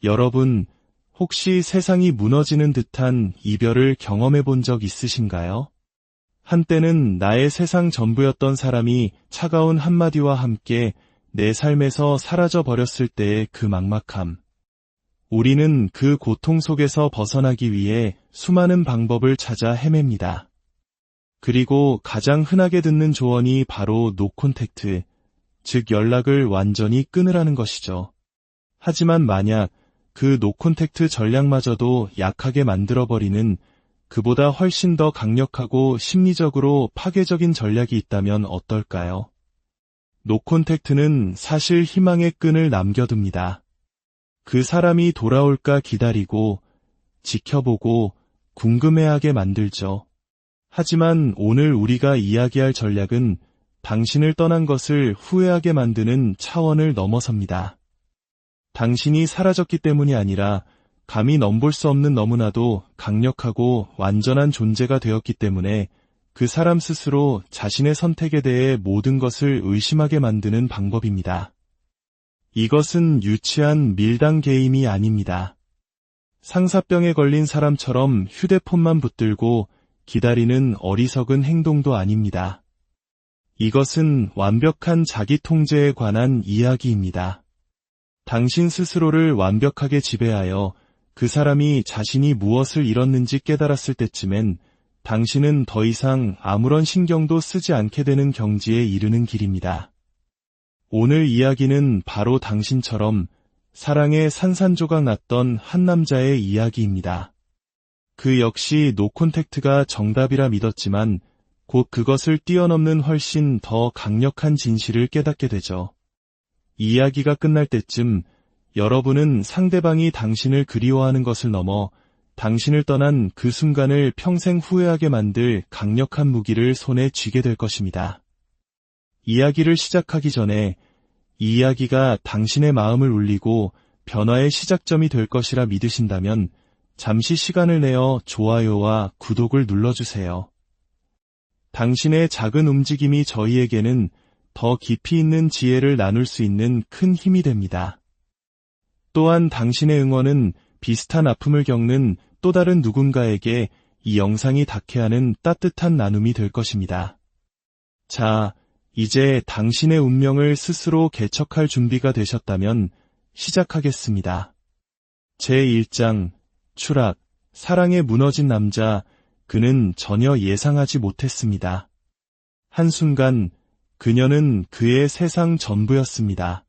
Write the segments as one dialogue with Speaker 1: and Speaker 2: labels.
Speaker 1: 여러분, 혹시 세상이 무너지는 듯한 이별을 경험해 본 적 있으신가요? 한때는 나의 세상 전부였던 사람이 차가운 한마디와 함께 내 삶에서 사라져 버렸을 때의 그 막막함. 우리는 그 고통 속에서 벗어나기 위해 수많은 방법을 찾아 헤맵니다. 그리고 가장 흔하게 듣는 조언이 바로 노콘택트, 즉 연락을 완전히 끊으라는 것이죠. 하지만 만약 그 노콘택트 전략마저도 약하게 만들어버리는 그보다 훨씬 더 강력하고 심리적으로 파괴적인 전략이 있다면 어떨까요? 노콘택트는 사실 희망의 끈을 남겨둡니다. 그 사람이 돌아올까 기다리고, 지켜보고, 궁금해하게 만들죠. 하지만 오늘 우리가 이야기할 전략은 당신을 떠난 것을 후회하게 만드는 차원을 넘어섭니다. 당신이 사라졌기 때문이 아니라 감히 넘볼 수 없는 너무나도 강력하고 완전한 존재가 되었기 때문에 그 사람 스스로 자신의 선택에 대해 모든 것을 의심하게 만드는 방법입니다. 이것은 유치한 밀당 게임이 아닙니다. 상사병에 걸린 사람처럼 휴대폰만 붙들고 기다리는 어리석은 행동도 아닙니다. 이것은 완벽한 자기 통제에 관한 이야기입니다. 당신 스스로를 완벽하게 지배하여 그 사람이 자신이 무엇을 잃었는지 깨달았을 때쯤엔 당신은 더 이상 아무런 신경도 쓰지 않게 되는 경지에 이르는 길입니다. 오늘 이야기는 바로 당신처럼 사랑에 산산조각 났던 한 남자의 이야기입니다. 그 역시 노콘택트가 정답이라 믿었지만 곧 그것을 뛰어넘는 훨씬 더 강력한 진실을 깨닫게 되죠. 이야기가 끝날 때쯤 여러분은 상대방이 당신을 그리워하는 것을 넘어 당신을 떠난 그 순간을 평생 후회하게 만들 강력한 무기를 손에 쥐게 될 것입니다. 이야기를 시작하기 전에 이 이야기가 당신의 마음을 울리고 변화의 시작점이 될 것이라 믿으신다면 잠시 시간을 내어 좋아요와 구독을 눌러주세요. 당신의 작은 움직임이 저희에게는 더 깊이 있는 지혜를 나눌 수 있는 큰 힘이 됩니다. 또한 당신의 응원은 비슷한 아픔을 겪는 또 다른 누군가에게 이 영상이 닿게 하는 따뜻한 나눔이 될 것입니다. 자, 이제 당신의 운명을 스스로 개척할 준비가 되셨다면 시작하겠습니다. 제1장, 추락, 사랑에 무너진 남자, 그는 전혀 예상하지 못했습니다. 한순간, 그녀는 그의 세상 전부였습니다.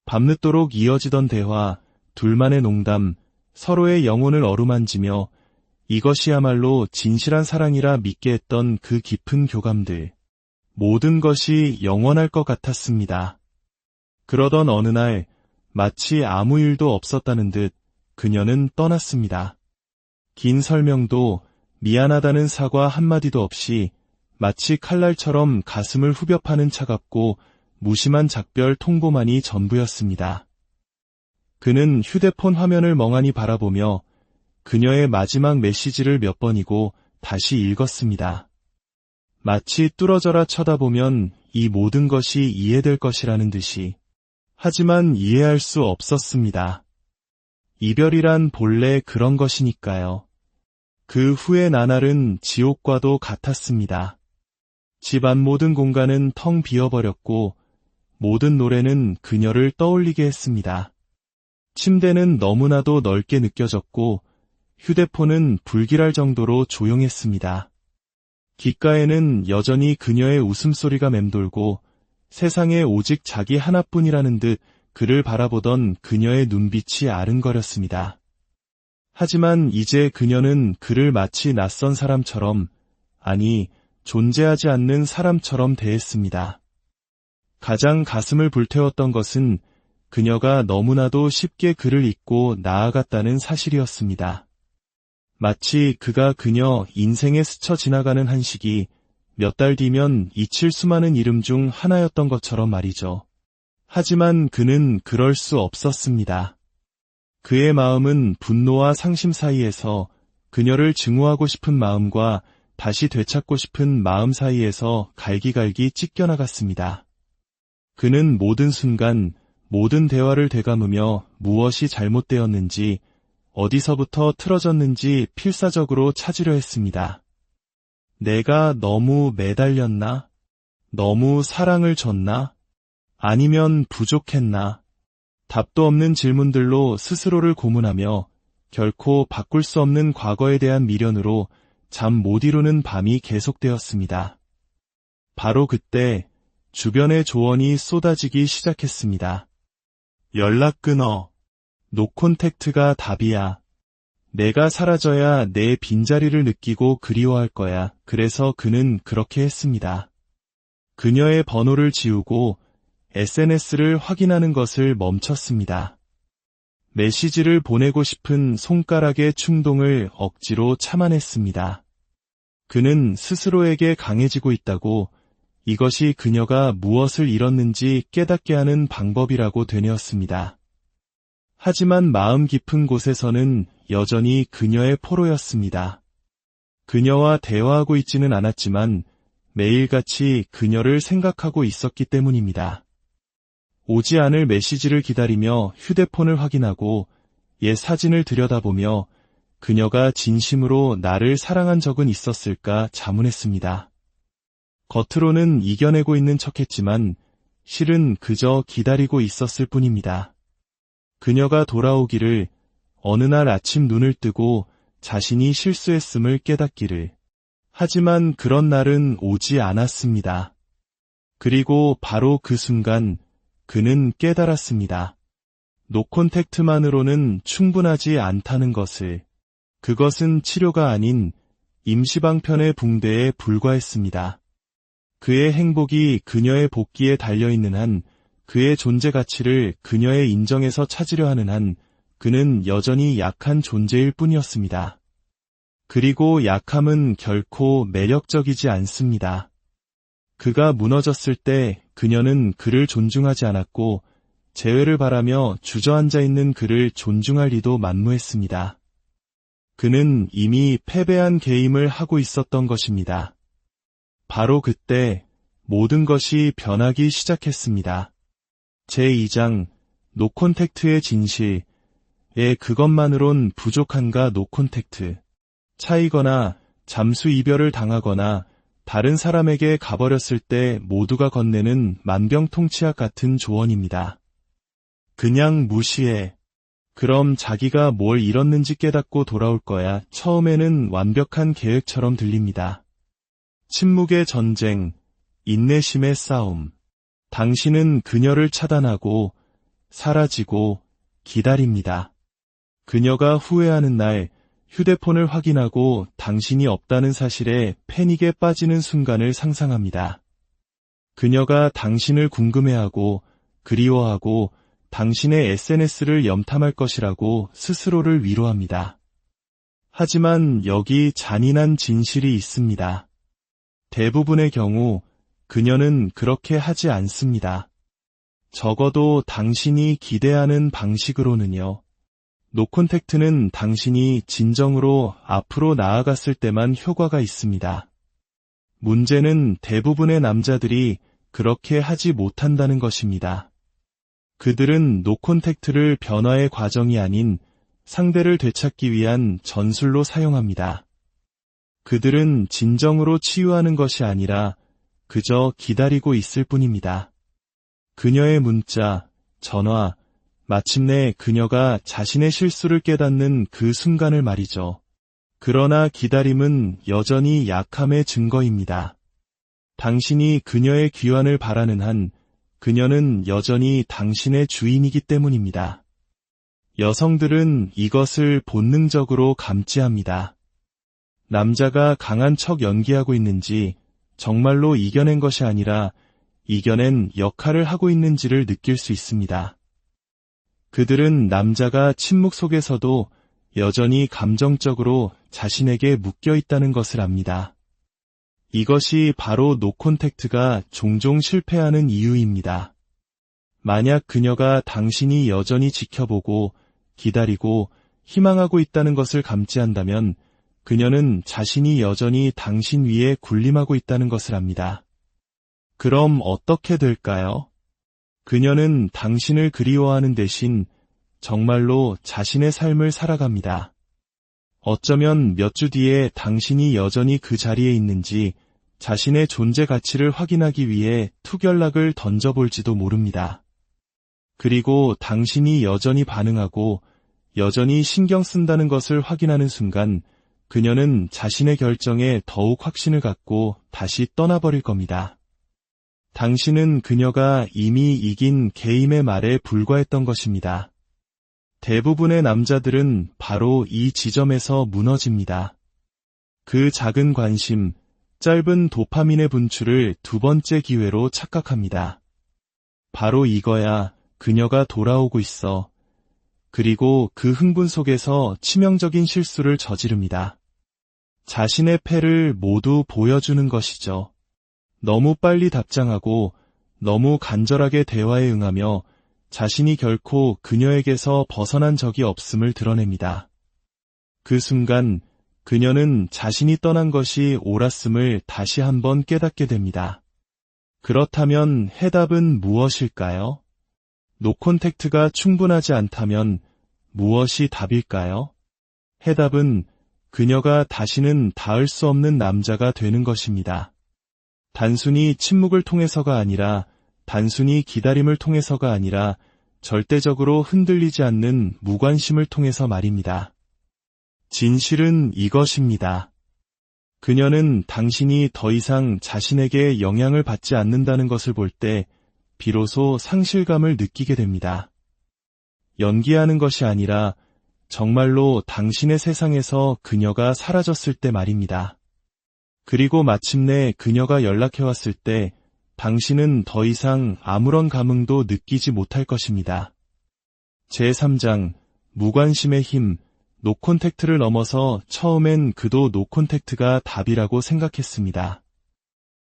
Speaker 1: 밤늦도록 이어지던 대화, 둘만의 농담, 서로의 영혼을 어루만지며 이것이야말로 진실한 사랑이라 믿게 했던 그 깊은 교감들. 모든 것이 영원할 것 같았습니다. 그러던 어느 날, 마치 아무 일도 없었다는 듯 그녀는 떠났습니다. 긴 설명도 미안하다는 사과 한마디도 없이 마치 칼날처럼 가슴을 후벼 파는 차갑고 무심한 작별 통보만이 전부였습니다. 그는 휴대폰 화면을 멍하니 바라보며 그녀의 마지막 메시지를 몇 번이고 다시 읽었습니다. 마치 뚫어져라 쳐다보면 이 모든 것이 이해될 것이라는 듯이. 하지만 이해할 수 없었습니다. 이별이란 본래 그런 것이니까요. 그 후의 나날은 지옥과도 같았습니다. 집 안 모든 공간은 텅 비어버렸고 모든 노래는 그녀를 떠올리게 했습니다. 침대는 너무나도 넓게 느껴졌고 휴대폰은 불길할 정도로 조용했습니다. 귓가에는 여전히 그녀의 웃음소리가 맴돌고 세상에 오직 자기 하나뿐이라는 듯 그를 바라보던 그녀의 눈빛이 아른거렸습니다. 하지만 이제 그녀는 그를 마치 낯선 사람처럼, 아니, 존재하지 않는 사람처럼 대했습니다. 가장 가슴을 불태웠던 것은 그녀가 너무나도 쉽게 그를 잊고 나아갔다는 사실이었습니다. 마치 그가 그녀 인생에 스쳐 지나가는 한 시기 몇 달 뒤면 잊힐 수많은 이름 중 하나였던 것처럼 말이죠. 하지만 그는 그럴 수 없었습니다. 그의 마음은 분노와 상심 사이에서 그녀를 증오하고 싶은 마음과 다시 되찾고 싶은 마음 사이에서 갈기갈기 찢겨나갔습니다. 그는 모든 순간, 모든 대화를 되감으며 무엇이 잘못되었는지, 어디서부터 틀어졌는지 필사적으로 찾으려 했습니다. 내가 너무 매달렸나? 너무 사랑을 줬나? 아니면 부족했나? 답도 없는 질문들로 스스로를 고문하며 결코 바꿀 수 없는 과거에 대한 미련으로 잠 못 이루는 밤이 계속되었습니다. 바로 그때 주변의 조언이 쏟아지기 시작했습니다. 연락 끊어. 노콘택트가 답이야. 내가 사라져야 내 빈자리를 느끼고 그리워할 거야. 그래서 그는 그렇게 했습니다. 그녀의 번호를 지우고 SNS를 확인하는 것을 멈췄습니다. 메시지를 보내고 싶은 손가락의 충동을 억지로 참아냈습니다. 그는 스스로에게 강해지고 있다고, 이것이 그녀가 무엇을 잃었는지 깨닫게 하는 방법이라고 되뇌었습니다. 하지만 마음 깊은 곳에서는 여전히 그녀의 포로였습니다. 그녀와 대화하고 있지는 않았지만 매일같이 그녀를 생각하고 있었기 때문입니다. 오지 않을 메시지를 기다리며 휴대폰을 확인하고 옛 사진을 들여다보며 그녀가 진심으로 나를 사랑한 적은 있었을까 자문했습니다. 겉으로는 이겨내고 있는 척했지만 실은 그저 기다리고 있었을 뿐입니다. 그녀가 돌아오기를, 어느 날 아침 눈을 뜨고 자신이 실수했음을 깨닫기를. 하지만 그런 날은 오지 않았습니다. 그리고 바로 그 순간 그는 깨달았습니다. 노콘택트만으로는 충분하지 않다는 것을. 그것은 치료가 아닌 임시방편의 붕대에 불과했습니다. 그의 행복이 그녀의 복귀에 달려있는 한, 그의 존재 가치를 그녀의 인정에서 찾으려 하는 한, 그는 여전히 약한 존재일 뿐이었습니다. 그리고 약함은 결코 매력적이지 않습니다. 그가 무너졌을 때 그녀는 그를 존중하지 않았고, 재회를 바라며 주저앉아 있는 그를 존중할 리도 만무했습니다. 그는 이미 패배한 게임을 하고 있었던 것입니다. 바로 그때 모든 것이 변하기 시작했습니다. 제2장 노콘택트의 진실에, 그것만으론 부족한가. 노콘택트. 차이거나 잠수 이별을 당하거나 다른 사람에게 가버렸을 때 모두가 건네는 만병통치약 같은 조언입니다. 그냥 무시해. 그럼 자기가 뭘 잃었는지 깨닫고 돌아올 거야. 처음에는 완벽한 계획처럼 들립니다. 침묵의 전쟁, 인내심의 싸움. 당신은 그녀를 차단하고 사라지고 기다립니다. 그녀가 후회하는 날, 휴대폰을 확인하고 당신이 없다는 사실에 패닉에 빠지는 순간을 상상합니다. 그녀가 당신을 궁금해하고 그리워하고 당신의 SNS를 염탐할 것이라고 스스로를 위로합니다. 하지만 여기 잔인한 진실이 있습니다. 대부분의 경우 그녀는 그렇게 하지 않습니다. 적어도 당신이 기대하는 방식으로는요. 노콘택트는 당신이 진정으로 앞으로 나아갔을 때만 효과가 있습니다. 문제는 대부분의 남자들이 그렇게 하지 못한다는 것입니다. 그들은 노콘택트를 변화의 과정이 아닌 상대를 되찾기 위한 전술로 사용합니다. 그들은 진정으로 치유하는 것이 아니라 그저 기다리고 있을 뿐입니다. 그녀의 문자, 전화, 마침내 그녀가 자신의 실수를 깨닫는 그 순간을 말이죠. 그러나 기다림은 여전히 약함의 증거입니다. 당신이 그녀의 귀환을 바라는 한, 그녀는 여전히 당신의 주인이기 때문입니다. 여성들은 이것을 본능적으로 감지합니다. 남자가 강한 척 연기하고 있는지, 정말로 이겨낸 것이 아니라 이겨낸 역할을 하고 있는지를 느낄 수 있습니다. 그들은 남자가 침묵 속에서도 여전히 감정적으로 자신에게 묶여 있다는 것을 압니다. 이것이 바로 노콘택트가 종종 실패하는 이유입니다. 만약 그녀가 당신이 여전히 지켜보고 기다리고 희망하고 있다는 것을 감지한다면 그녀는 자신이 여전히 당신 위에 군림하고 있다는 것을 압니다. 그럼 어떻게 될까요? 그녀는 당신을 그리워하는 대신 정말로 자신의 삶을 살아갑니다. 어쩌면 몇 주 뒤에 당신이 여전히 그 자리에 있는지 자신의 존재 가치를 확인하기 위해 투결락을 던져볼지도 모릅니다. 그리고 당신이 여전히 반응하고 여전히 신경 쓴다는 것을 확인하는 순간 그녀는 자신의 결정에 더욱 확신을 갖고 다시 떠나버릴 겁니다. 당신은 그녀가 이미 이긴 게임의 말에 불과했던 것입니다. 대부분의 남자들은 바로 이 지점에서 무너집니다. 그 작은 관심, 짧은 도파민의 분출을 두 번째 기회로 착각합니다. 바로 이거야, 그녀가 돌아오고 있어. 그리고 그 흥분 속에서 치명적인 실수를 저지릅니다. 자신의 패를 모두 보여주는 것이죠. 너무 빨리 답장하고 너무 간절하게 대화에 응하며 자신이 결코 그녀에게서 벗어난 적이 없음을 드러냅니다. 그 순간 그녀는 자신이 떠난 것이 옳았음을 다시 한번 깨닫게 됩니다. 그렇다면 해답은 무엇일까요? 노콘택트가 충분하지 않다면 무엇이 답일까요? 해답은 그녀가 다시는 닿을 수 없는 남자가 되는 것입니다. 단순히 침묵을 통해서가 아니라, 단순히 기다림을 통해서가 아니라 절대적으로 흔들리지 않는 무관심을 통해서 말입니다. 진실은 이것입니다. 그녀는 당신이 더 이상 자신에게 영향을 받지 않는다는 것을 볼 때 비로소 상실감을 느끼게 됩니다. 연기하는 것이 아니라 정말로 당신의 세상에서 그녀가 사라졌을 때 말입니다. 그리고 마침내 그녀가 연락해왔을 때 당신은 더 이상 아무런 감흥도 느끼지 못할 것입니다. 제3장, 무관심의 힘, 노콘택트를 넘어서 처음엔 그도 노콘택트가 답이라고 생각했습니다.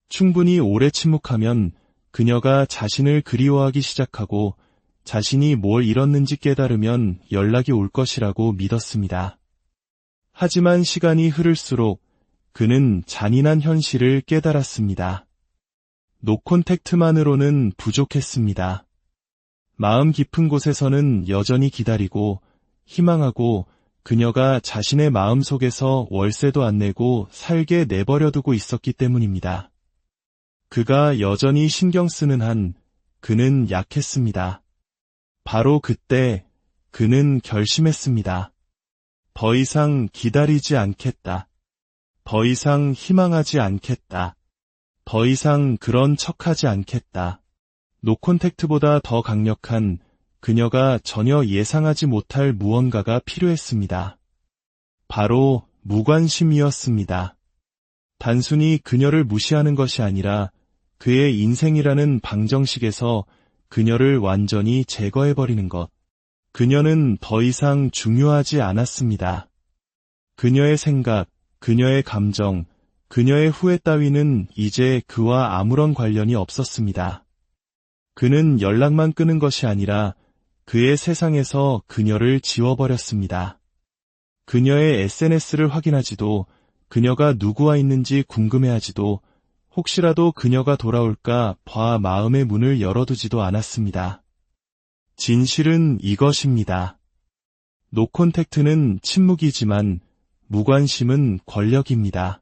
Speaker 1: 충분히 오래 침묵하면 그녀가 자신을 그리워하기 시작하고 자신이 뭘 잃었는지 깨달으면 연락이 올 것이라고 믿었습니다. 하지만 시간이 흐를수록 그는 잔인한 현실을 깨달았습니다. 노콘택트만으로는 부족했습니다. 마음 깊은 곳에서는 여전히 기다리고 희망하고 그녀가 자신의 마음속에서 월세도 안 내고 살게 내버려두고 있었기 때문입니다. 그가 여전히 신경 쓰는 한 그는 약했습니다. 바로 그때 그는 결심했습니다. 더 이상 기다리지 않겠다. 더 이상 희망하지 않겠다. 더 이상 그런 척하지 않겠다. 노콘택트보다 더 강력한 그녀가 전혀 예상하지 못할 무언가가 필요했습니다. 바로 무관심이었습니다. 단순히 그녀를 무시하는 것이 아니라 그의 인생이라는 방정식에서 그녀를 완전히 제거해버리는 것. 그녀는 더 이상 중요하지 않았습니다. 그녀의 생각, 그녀의 감정, 그녀의 후회 따위는 이제 그와 아무런 관련이 없었습니다. 그는 연락만 끊은 것이 아니라 그의 세상에서 그녀를 지워버렸습니다. 그녀의 SNS를 확인하지도, 그녀가 누구와 있는지 궁금해하지도, 혹시라도 그녀가 돌아올까 봐 마음의 문을 열어두지도 않았습니다. 진실은 이것입니다. 노콘택트는 침묵이지만 무관심은 권력입니다.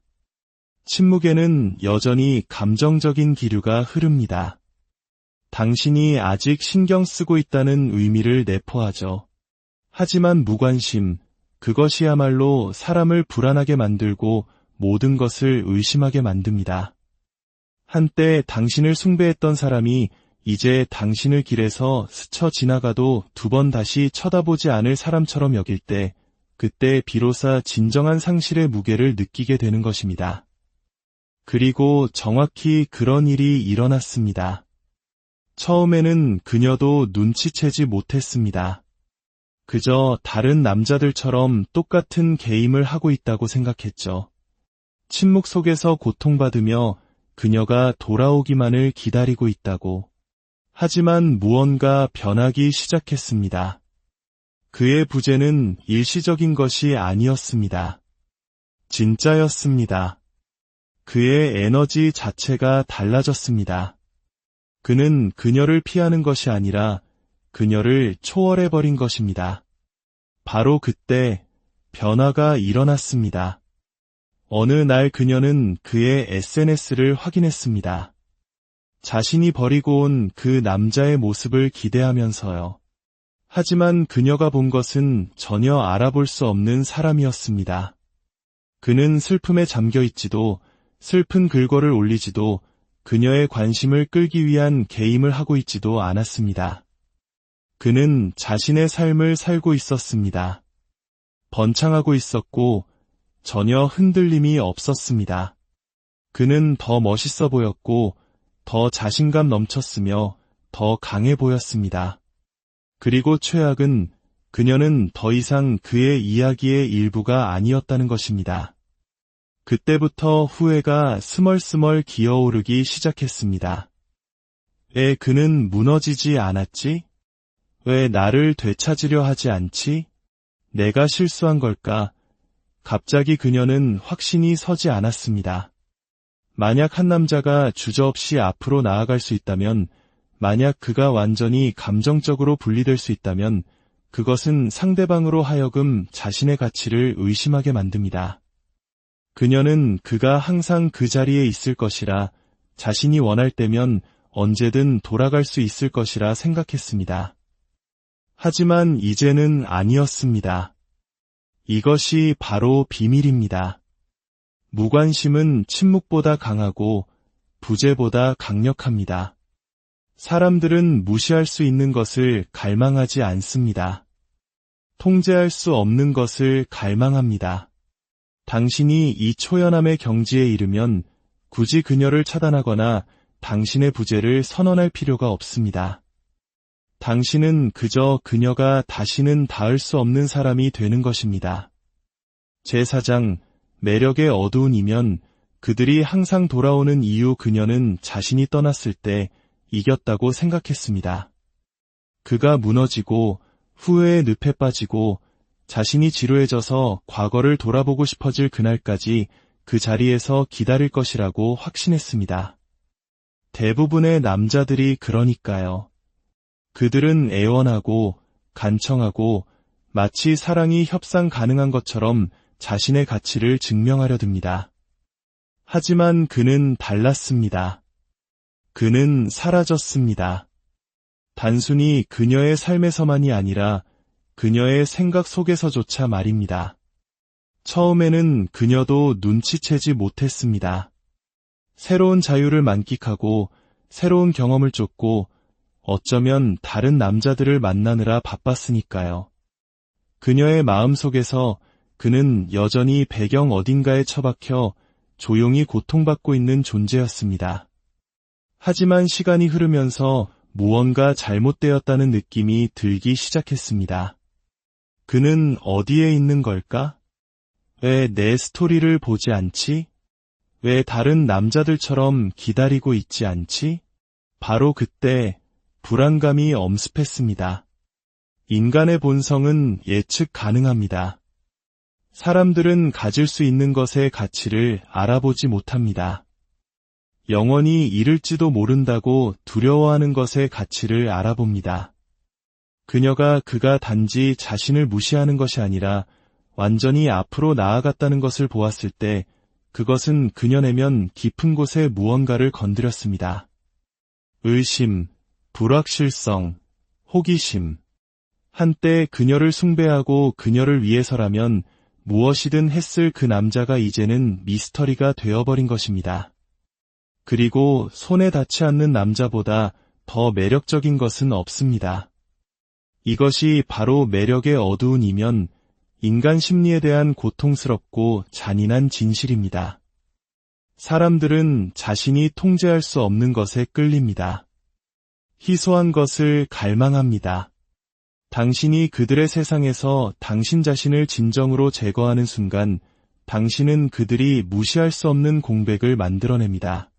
Speaker 1: 침묵에는 여전히 감정적인 기류가 흐릅니다. 당신이 아직 신경 쓰고 있다는 의미를 내포하죠. 하지만 무관심, 그것이야말로 사람을 불안하게 만들고 모든 것을 의심하게 만듭니다. 한때 당신을 숭배했던 사람이 이제 당신을 길에서 스쳐 지나가도 두 번 다시 쳐다보지 않을 사람처럼 여길 때, 그때 비로소 진정한 상실의 무게를 느끼게 되는 것입니다. 그리고 정확히 그런 일이 일어났습니다. 처음에는 그녀도 눈치채지 못했습니다. 그저 다른 남자들처럼 똑같은 게임을 하고 있다고 생각했죠. 침묵 속에서 고통받으며 그녀가 돌아오기만을 기다리고 있다고. 하지만 무언가 변하기 시작했습니다. 그의 부재는 일시적인 것이 아니었습니다. 진짜였습니다. 그의 에너지 자체가 달라졌습니다. 그는 그녀를 피하는 것이 아니라 그녀를 초월해버린 것입니다. 바로 그때 변화가 일어났습니다. 어느 날 그녀는 그의 SNS를 확인했습니다. 자신이 버리고 온 그 남자의 모습을 기대하면서요. 하지만 그녀가 본 것은 전혀 알아볼 수 없는 사람이었습니다. 그는 슬픔에 잠겨 있지도, 슬픈 글거를 올리지도, 그녀의 관심을 끌기 위한 게임을 하고 있지도 않았습니다. 그는 자신의 삶을 살고 있었습니다. 번창하고 있었고 전혀 흔들림이 없었습니다. 그는 더 멋있어 보였고 더 자신감 넘쳤으며 더 강해 보였습니다. 그리고 최악은 그녀는 더 이상 그의 이야기의 일부가 아니었다는 것입니다. 그때부터 후회가 스멀스멀 기어오르기 시작했습니다. 왜 그는 무너지지 않았지? 왜 나를 되찾으려 하지 않지? 내가 실수한 걸까? 갑자기 그녀는 확신이 서지 않았습니다. 만약 한 남자가 주저없이 앞으로 나아갈 수 있다면, 만약 그가 완전히 감정적으로 분리될 수 있다면, 그것은 상대방으로 하여금 자신의 가치를 의심하게 만듭니다. 그녀는 그가 항상 그 자리에 있을 것이라, 자신이 원할 때면 언제든 돌아갈 수 있을 것이라 생각했습니다. 하지만 이제는 아니었습니다. 이것이 바로 비밀입니다. 무관심은 침묵보다 강하고 부재보다 강력합니다. 사람들은 무시할 수 있는 것을 갈망하지 않습니다. 통제할 수 없는 것을 갈망합니다. 당신이 이 초연함의 경지에 이르면 굳이 그녀를 차단하거나 당신의 부재를 선언할 필요가 없습니다. 당신은 그저 그녀가 다시는 닿을 수 없는 사람이 되는 것입니다. 제4장, 매력의 어두운 이면. 그들이 항상 돌아오는 이유. 그녀는 자신이 떠났을 때 이겼다고 생각했습니다. 그가 무너지고 후회의 늪에 빠지고 자신이 지루해져서 과거를 돌아보고 싶어질 그날까지 그 자리에서 기다릴 것이라고 확신했습니다. 대부분의 남자들이 그러니까요. 그들은 애원하고 간청하고 마치 사랑이 협상 가능한 것처럼 자신의 가치를 증명하려 듭니다. 하지만 그는 달랐습니다. 그는 사라졌습니다. 단순히 그녀의 삶에서만이 아니라 그녀의 생각 속에서조차 말입니다. 처음에는 그녀도 눈치채지 못했습니다. 새로운 자유를 만끽하고 새로운 경험을 쫓고 어쩌면 다른 남자들을 만나느라 바빴으니까요. 그녀의 마음속에서 그는 여전히 배경 어딘가에 처박혀 조용히 고통받고 있는 존재였습니다. 하지만 시간이 흐르면서 무언가 잘못되었다는 느낌이 들기 시작했습니다. 그는 어디에 있는 걸까? 왜 내 스토리를 보지 않지? 왜 다른 남자들처럼 기다리고 있지 않지? 바로 그때 불안감이 엄습했습니다. 인간의 본성은 예측 가능합니다. 사람들은 가질 수 있는 것의 가치를 알아보지 못합니다. 영원히 잃을지도 모른다고 두려워하는 것의 가치를 알아봅니다. 그가 단지 자신을 무시하는 것이 아니라 완전히 앞으로 나아갔다는 것을 보았을 때 그것은 그녀 내면 깊은 곳에 무언가를 건드렸습니다. 의심, 불확실성, 호기심. 한때 그녀를 숭배하고 그녀를 위해서라면 무엇이든 했을 그 남자가 이제는 미스터리가 되어버린 것입니다. 그리고 손에 닿지 않는 남자보다 더 매력적인 것은 없습니다. 이것이 바로 매력의 어두운 이면, 인간 심리에 대한 고통스럽고 잔인한 진실입니다. 사람들은 자신이 통제할 수 없는 것에 끌립니다. 희소한 것을 갈망합니다. 당신이 그들의 세상에서 당신 자신을 진정으로 제거하는 순간 당신은 그들이 무시할 수 없는 공백을 만들어냅니다.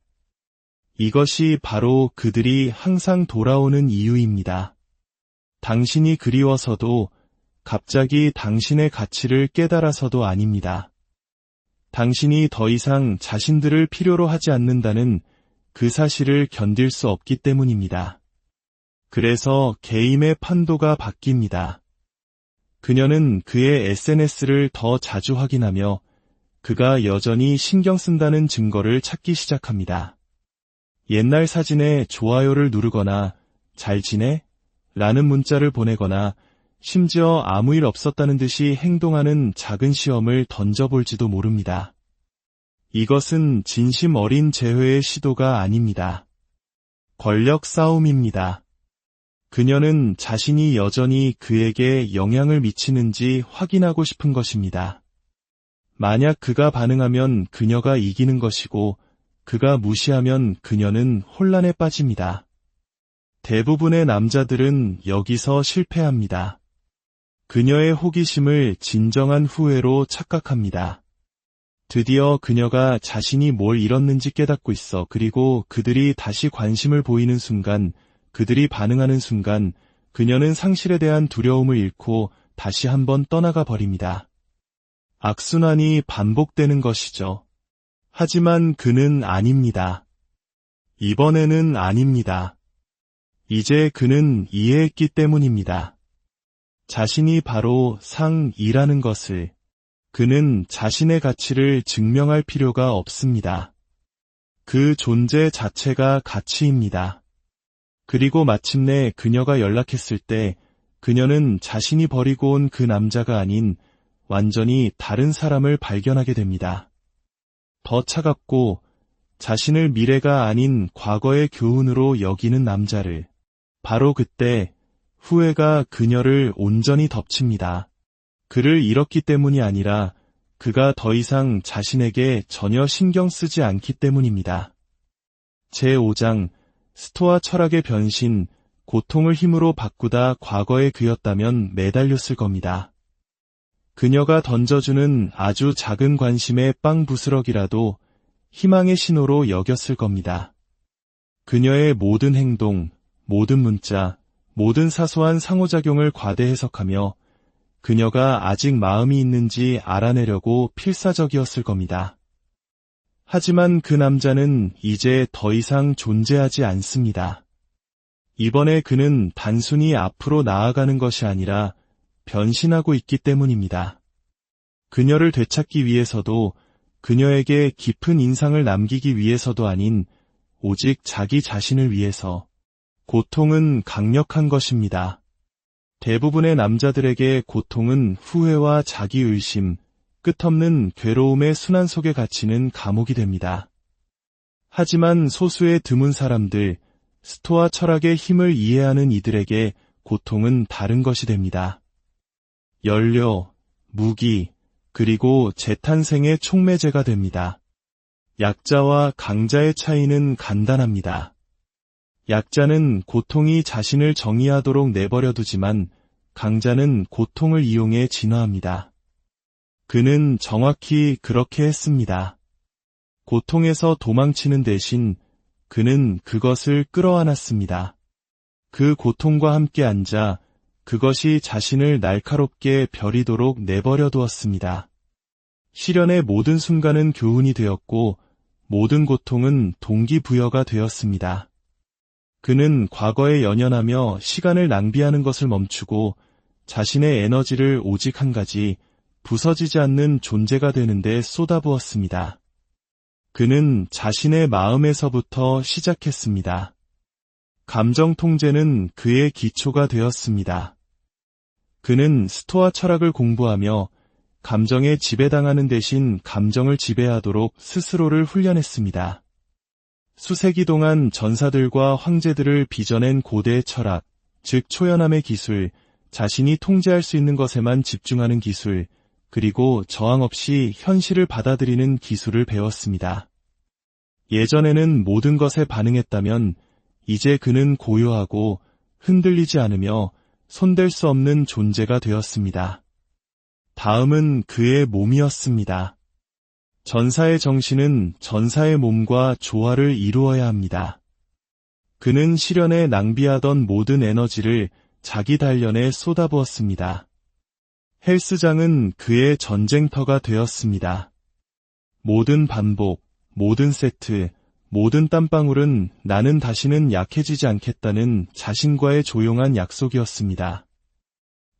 Speaker 1: 이것이 바로 그들이 항상 돌아오는 이유입니다. 당신이 그리워서도 갑자기 당신의 가치를 깨달아서도 아닙니다. 당신이 더 이상 자신들을 필요로 하지 않는다는 그 사실을 견딜 수 없기 때문입니다. 그래서 게임의 판도가 바뀝니다. 그녀는 그의 SNS를 더 자주 확인하며 그가 여전히 신경 쓴다는 증거를 찾기 시작합니다. 옛날 사진에 좋아요를 누르거나 잘 지내? 라는 문자를 보내거나 심지어 아무 일 없었다는 듯이 행동하는 작은 시험을 던져볼지도 모릅니다. 이것은 진심 어린 재회의 시도가 아닙니다. 권력 싸움입니다. 그녀는 자신이 여전히 그에게 영향을 미치는지 확인하고 싶은 것입니다. 만약 그가 반응하면 그녀가 이기는 것이고 그가 무시하면 그녀는 혼란에 빠집니다. 대부분의 남자들은 여기서 실패합니다. 그녀의 호기심을 진정한 후회로 착각합니다. 드디어 그녀가 자신이 뭘 잃었는지 깨닫고 있어. 그리고 그들이 다시 관심을 보이는 순간, 그들이 반응하는 순간 그녀는 상실에 대한 두려움을 잃고 다시 한번 떠나가 버립니다. 악순환이 반복되는 것이죠. 하지만 그는 아닙니다. 이번에는 아닙니다. 이제 그는 이해했기 때문입니다. 자신이 바로 상이라는 것을. 그는 자신의 가치를 증명할 필요가 없습니다. 그 존재 자체가 가치입니다. 그리고 마침내 그녀가 연락했을 때 그녀는 자신이 버리고 온 그 남자가 아닌 완전히 다른 사람을 발견하게 됩니다. 더 차갑고 자신을 미래가 아닌 과거의 교훈으로 여기는 남자를. 바로 그때 후회가 그녀를 온전히 덮칩니다. 그를 잃었기 때문이 아니라 그가 더 이상 자신에게 전혀 신경 쓰지 않기 때문입니다. 제5장 스토아 철학의 변신, 고통을 힘으로 바꾸다 과거의 그였다면 매달렸을 겁니다. 그녀가 던져주는 아주 작은 관심의 빵 부스럭이라도 희망의 신호로 여겼을 겁니다. 그녀의 모든 행동, 모든 문자, 모든 사소한 상호작용을 과대 해석하며 그녀가 아직 마음이 있는지 알아내려고 필사적이었을 겁니다. 하지만 그 남자는 이제 더 이상 존재하지 않습니다. 이번에 그는 단순히 앞으로 나아가는 것이 아니라 변신하고 있기 때문입니다. 그녀를 되찾기 위해서도 그녀에게 깊은 인상을 남기기 위해서도 아닌 오직 자기 자신을 위해서. 고통은 강력한 것입니다. 대부분의 남자들에게 고통은 후회와 자기의심, 끝없는 괴로움의 순환 속에 갇히는 감옥이 됩니다. 하지만 소수의 드문 사람들, 스토아 철학의 힘을 이해하는 이들에게 고통은 다른 것이 됩니다. 연료, 무기, 그리고 재탄생의 촉매제가 됩니다. 약자와 강자의 차이는 간단합니다. 약자는 고통이 자신을 정의하도록 내버려두지만 강자는 고통을 이용해 진화합니다. 그는 정확히 그렇게 했습니다. 고통에서 도망치는 대신 그는 그것을 끌어안았습니다. 그 고통과 함께 앉아 그것이 자신을 날카롭게 벼리도록 내버려두었습니다. 시련의 모든 순간은 교훈이 되었고 모든 고통은 동기부여가 되었습니다. 그는 과거에 연연하며 시간을 낭비하는 것을 멈추고 자신의 에너지를 오직 한 가지, 부서지지 않는 존재가 되는 데 쏟아부었습니다. 그는 자신의 마음에서부터 시작했습니다. 감정 통제는 그의 기초가 되었습니다. 그는 스토아 철학을 공부하며 감정에 지배당하는 대신 감정을 지배하도록 스스로를 훈련했습니다. 수세기 동안 전사들과 황제들을 빚어낸 고대의 철학, 즉 초연함의 기술, 자신이 통제할 수 있는 것에만 집중하는 기술, 그리고 저항 없이 현실을 받아들이는 기술을 배웠습니다. 예전에는 모든 것에 반응했다면 이제 그는 고요하고 흔들리지 않으며 손댈 수 없는 존재가 되었습니다. 다음은 그의 몸이었습니다. 전사의 정신은 전사의 몸과 조화를 이루어야 합니다. 그는 시련에 낭비하던 모든 에너지를 자기 단련에 쏟아부었습니다. 헬스장은 그의 전쟁터가 되었습니다. 모든 반복, 모든 세트, 모든 땀방울은 나는 다시는 약해지지 않겠다는 자신과의 조용한 약속이었습니다.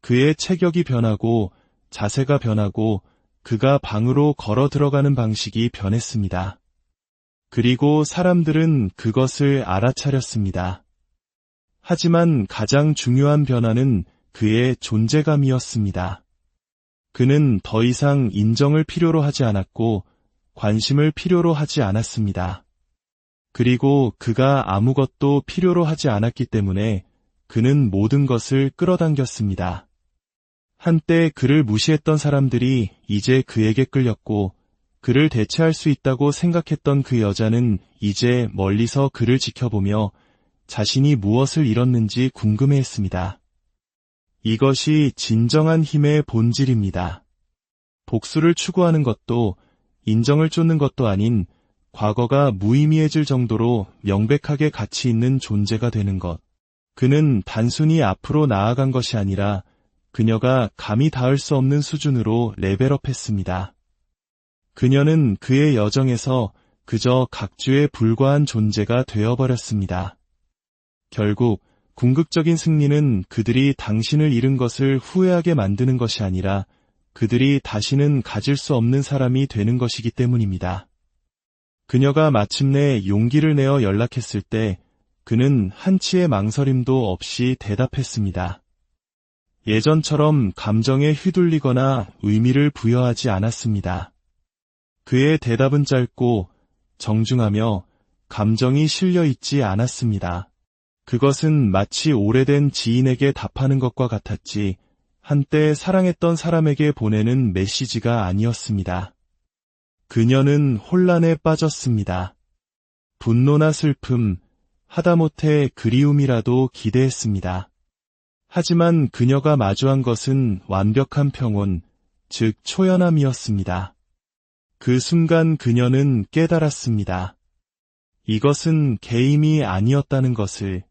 Speaker 1: 그의 체격이 변하고 자세가 변하고 그가 방으로 걸어 들어가는 방식이 변했습니다. 그리고 사람들은 그것을 알아차렸습니다. 하지만 가장 중요한 변화는 그의 존재감이었습니다. 그는 더 이상 인정을 필요로 하지 않았고 관심을 필요로 하지 않았습니다. 그리고 그가 아무것도 필요로 하지 않았기 때문에 그는 모든 것을 끌어당겼습니다. 한때 그를 무시했던 사람들이 이제 그에게 끌렸고 그를 대체할 수 있다고 생각했던 그 여자는 이제 멀리서 그를 지켜보며 자신이 무엇을 잃었는지 궁금해했습니다. 이것이 진정한 힘의 본질입니다. 복수를 추구하는 것도 인정을 쫓는 것도 아닌 과거가 무의미해질 정도로 명백하게 가치 있는 존재가 되는 것. 그는 단순히 앞으로 나아간 것이 아니라 그녀가 감히 닿을 수 없는 수준으로 레벨업했습니다. 그녀는 그의 여정에서 그저 각주에 불과한 존재가 되어버렸습니다. 결국 궁극적인 승리는 그들이 당신을 잃은 것을 후회하게 만드는 것이 아니라 그들이 다시는 가질 수 없는 사람이 되는 것이기 때문입니다. 그녀가 마침내 용기를 내어 연락했을 때 그는 한치의 망설임도 없이 대답했습니다. 예전처럼 감정에 휘둘리거나 의미를 부여하지 않았습니다. 그의 대답은 짧고 정중하며 감정이 실려 있지 않았습니다. 그것은 마치 오래된 지인에게 답하는 것과 같았지 한때 사랑했던 사람에게 보내는 메시지가 아니었습니다. 그녀는 혼란에 빠졌습니다. 분노나 슬픔, 하다못해 그리움이라도 기대했습니다. 하지만 그녀가 마주한 것은 완벽한 평온, 즉 초연함이었습니다. 그 순간 그녀는 깨달았습니다. 이것은 게임이 아니었다는 것을.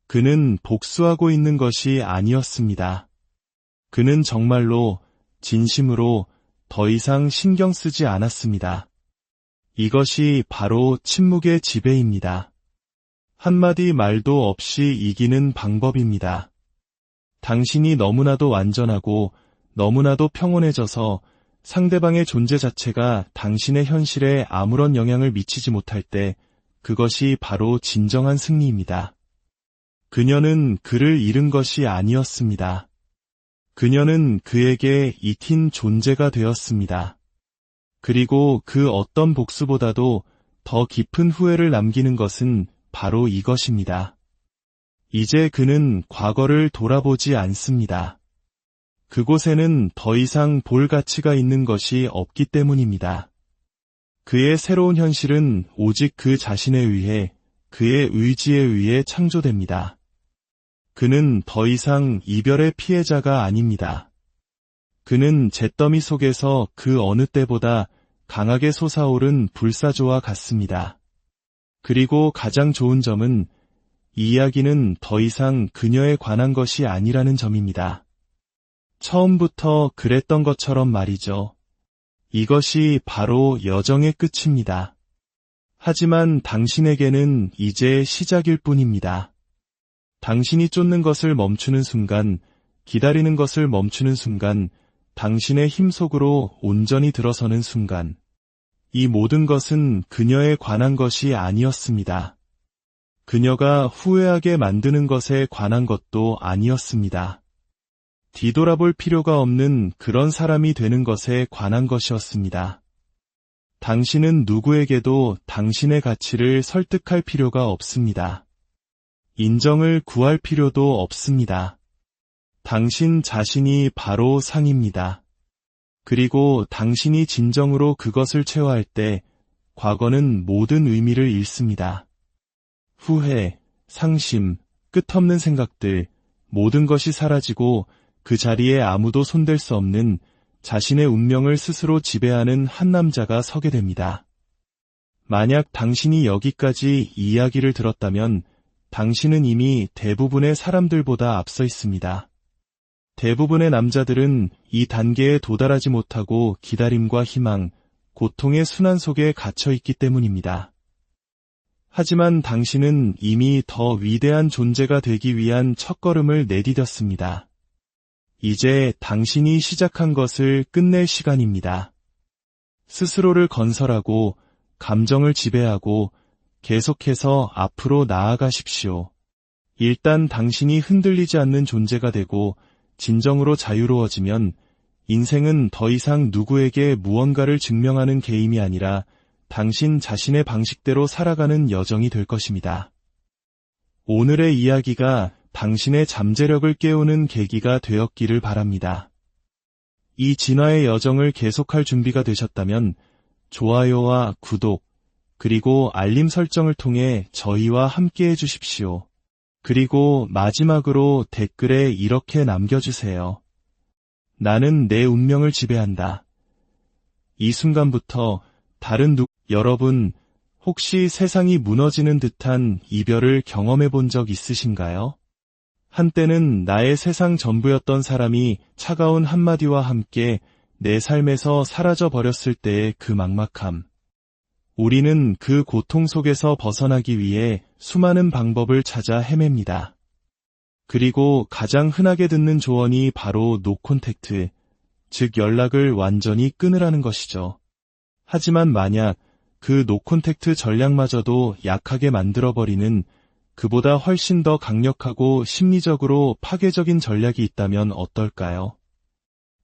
Speaker 1: 그는 복수하고 있는 것이 아니었습니다. 그는 정말로, 진심으로 더 이상 신경 쓰지 않았습니다. 이것이 바로 침묵의 지배입니다. 한마디 말도 없이 이기는 방법입니다. 당신이 너무나도 완전하고 너무나도 평온해져서 상대방의 존재 자체가 당신의 현실에 아무런 영향을 미치지 못할 때 그것이 바로 진정한 승리입니다. 그녀는 그를 잃은 것이 아니었습니다. 그녀는 그에게 익힌 존재가 되었습니다. 그리고 그 어떤 복수보다도 더 깊은 후회를 남기는 것은 바로 이것입니다. 이제 그는 과거를 돌아보지 않습니다. 그곳에는 더 이상 볼 가치가 있는 것이 없기 때문입니다. 그의 새로운 현실은 오직 그 자신에 의해, 그의 의지에 의해 창조됩니다. 그는 더 이상 이별의 피해자가 아닙니다. 그는 잿더미 속에서 그 어느 때보다 강하게 솟아오른 불사조와 같습니다. 그리고 가장 좋은 점은 이 이야기는 더 이상 그녀에 관한 것이 아니라는 점입니다. 처음부터 그랬던 것처럼 말이죠. 이것이 바로 여정의 끝입니다. 하지만 당신에게는 이제 시작일 뿐입니다. 당신이 쫓는 것을 멈추는 순간, 기다리는 것을 멈추는 순간, 당신의 힘 속으로 온전히 들어서는 순간, 이 모든 것은 그녀에 관한 것이 아니었습니다. 그녀가 후회하게 만드는 것에 관한 것도 아니었습니다. 뒤돌아볼 필요가 없는 그런 사람이 되는 것에 관한 것이었습니다. 당신은 누구에게도 당신의 가치를 설득할 필요가 없습니다. 인정을 구할 필요도 없습니다. 당신 자신이 바로 상입니다. 그리고 당신이 진정으로 그것을 체화할 때 과거는 모든 의미를 잃습니다. 후회, 상심, 끝없는 생각들, 모든 것이 사라지고 그 자리에 아무도 손댈 수 없는 자신의 운명을 스스로 지배하는 한 남자가 서게 됩니다. 만약 당신이 여기까지 이 이야기를 들었다면 당신은 이미 대부분의 사람들보다 앞서 있습니다. 대부분의 남자들은 이 단계에 도달하지 못하고 기다림과 희망, 고통의 순환 속에 갇혀 있기 때문입니다. 하지만 당신은 이미 더 위대한 존재가 되기 위한 첫걸음을 내디뎠습니다. 이제 당신이 시작한 것을 끝낼 시간입니다. 스스로를 건설하고 감정을 지배하고 계속해서 앞으로 나아가십시오. 일단 당신이 흔들리지 않는 존재가 되고 진정으로 자유로워지면 인생은 더 이상 누구에게 무언가를 증명하는 게임이 아니라 당신 자신의 방식대로 살아가는 여정이 될 것입니다. 오늘의 이야기가 당신의 잠재력을 깨우는 계기가 되었기를 바랍니다. 이 진화의 여정을 계속할 준비가 되셨다면 좋아요와 구독, 그리고 알림 설정을 통해 저희와 함께 해주십시오. 그리고 마지막으로 댓글에 이렇게 남겨주세요. 나는 내 운명을 지배한다. 이 순간부터 여러분, 혹시 세상이 무너지는 듯한 이별을 경험해 본 적 있으신가요? 한때는 나의 세상 전부였던 사람이 차가운 한마디와 함께 내 삶에서 사라져 버렸을 때의 그 막막함. 우리는 그 고통 속에서 벗어나기 위해 수많은 방법을 찾아 헤맵니다. 그리고 가장 흔하게 듣는 조언이 바로 노콘택트, 즉 연락을 완전히 끊으라는 것이죠. 하지만 만약 그 노콘택트 전략마저도 약하게 만들어버리는 그보다 훨씬 더 강력하고 심리적으로 파괴적인 전략이 있다면 어떨까요?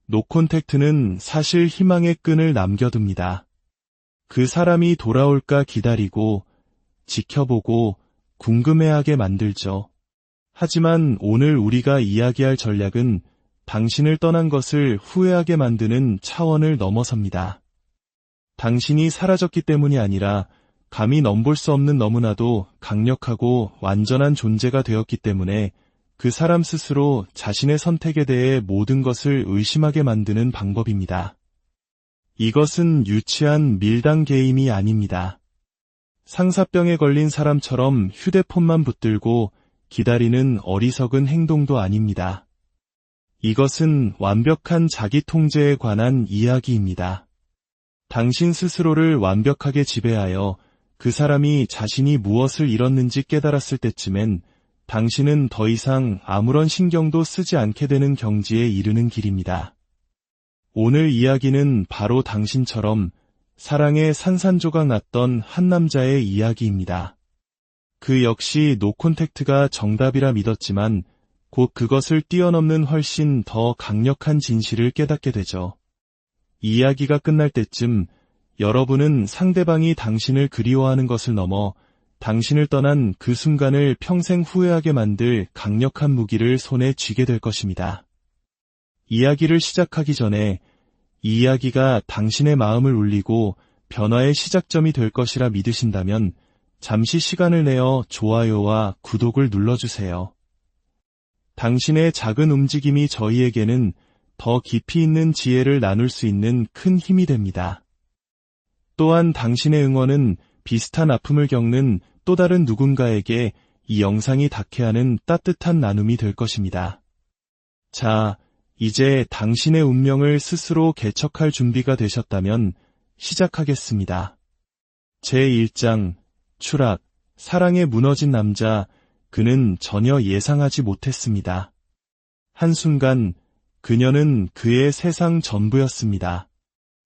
Speaker 1: 노콘택트는 사실 희망의 끈을 남겨둡니다. 그 사람이 돌아올까 기다리고 지켜보고 궁금해하게 만들죠. 하지만 오늘 우리가 이야기할 전략은 당신을 떠난 것을 후회하게 만드는 차원을 넘어섭니다. 당신이 사라졌기 때문이 아니라 감히 넘볼 수 없는 너무나도 강력하고 완전한 존재가 되었기 때문에 그 사람 스스로 자신의 선택에 대해 모든 것을 의심하게 만드는 방법입니다. 이것은 유치한 밀당 게임이 아닙니다. 상사병에 걸린 사람처럼 휴대폰만 붙들고 기다리는 어리석은 행동도 아닙니다. 이것은 완벽한 자기 통제에 관한 이야기입니다. 당신 스스로를 완벽하게 지배하여 그 사람이 자신이 무엇을 잃었는지 깨달았을 때쯤엔 당신은 더 이상 아무런 신경도 쓰지 않게 되는 경지에 이르는 길입니다. 오늘 이야기는 바로 당신처럼 사랑에 산산조각 났던 한 남자의 이야기입니다. 그 역시 노콘택트가 정답이라 믿었지만 곧 그것을 뛰어넘는 훨씬 더 강력한 진실을 깨닫게 되죠. 이야기가 끝날 때쯤 여러분은 상대방이 당신을 그리워하는 것을 넘어 당신을 떠난 그 순간을 평생 후회하게 만들 강력한 무기를 손에 쥐게 될 것입니다. 이야기를 시작하기 전에 이 이야기가 당신의 마음을 울리고 변화의 시작점이 될 것이라 믿으신다면 잠시 시간을 내어 좋아요와 구독을 눌러주세요. 당신의 작은 움직임이 저희에게는 더 깊이 있는 지혜를 나눌 수 있는 큰 힘이 됩니다. 또한 당신의 응원은 비슷한 아픔을 겪는 또 다른 누군가에게 이 영상이 닿게 하는 따뜻한 나눔이 될 것입니다. 자, 이제 당신의 운명을 스스로 개척할 준비가 되셨다면 시작하겠습니다. 제1장, 추락, 사랑에 무너진 남자, 그는 전혀 예상하지 못했습니다. 한순간 그녀는 그의 세상 전부였습니다.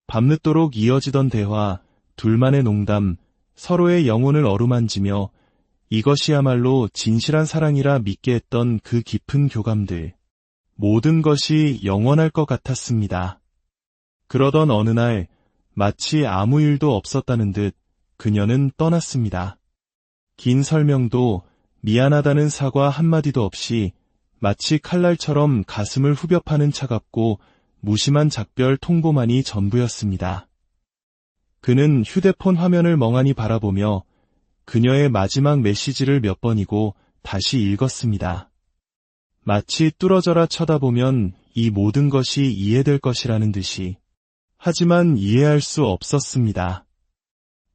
Speaker 1: 밤늦도록 이어지던 대화, 둘만의 농담, 서로의 영혼을 어루만지며 이것이야말로 진실한 사랑이라 믿게 했던 그 깊은 교감들. 모든 것이 영원할 것 같았습니다. 그러던 어느 날 마치 아무 일도 없었다는 듯 그녀는 떠났습니다. 긴 설명도 미안하다는 사과 한마디도 없이 마치 칼날처럼 가슴을 후벼 파는 차갑고 무심한 작별 통보만이 전부였습니다. 그는 휴대폰 화면을 멍하니 바라보며 그녀의 마지막 메시지를 몇 번이고 다시 읽었습니다. 마치 뚫어져라 쳐다보면 이 모든 것이 이해될 것이라는 듯이. 하지만 이해할 수 없었습니다.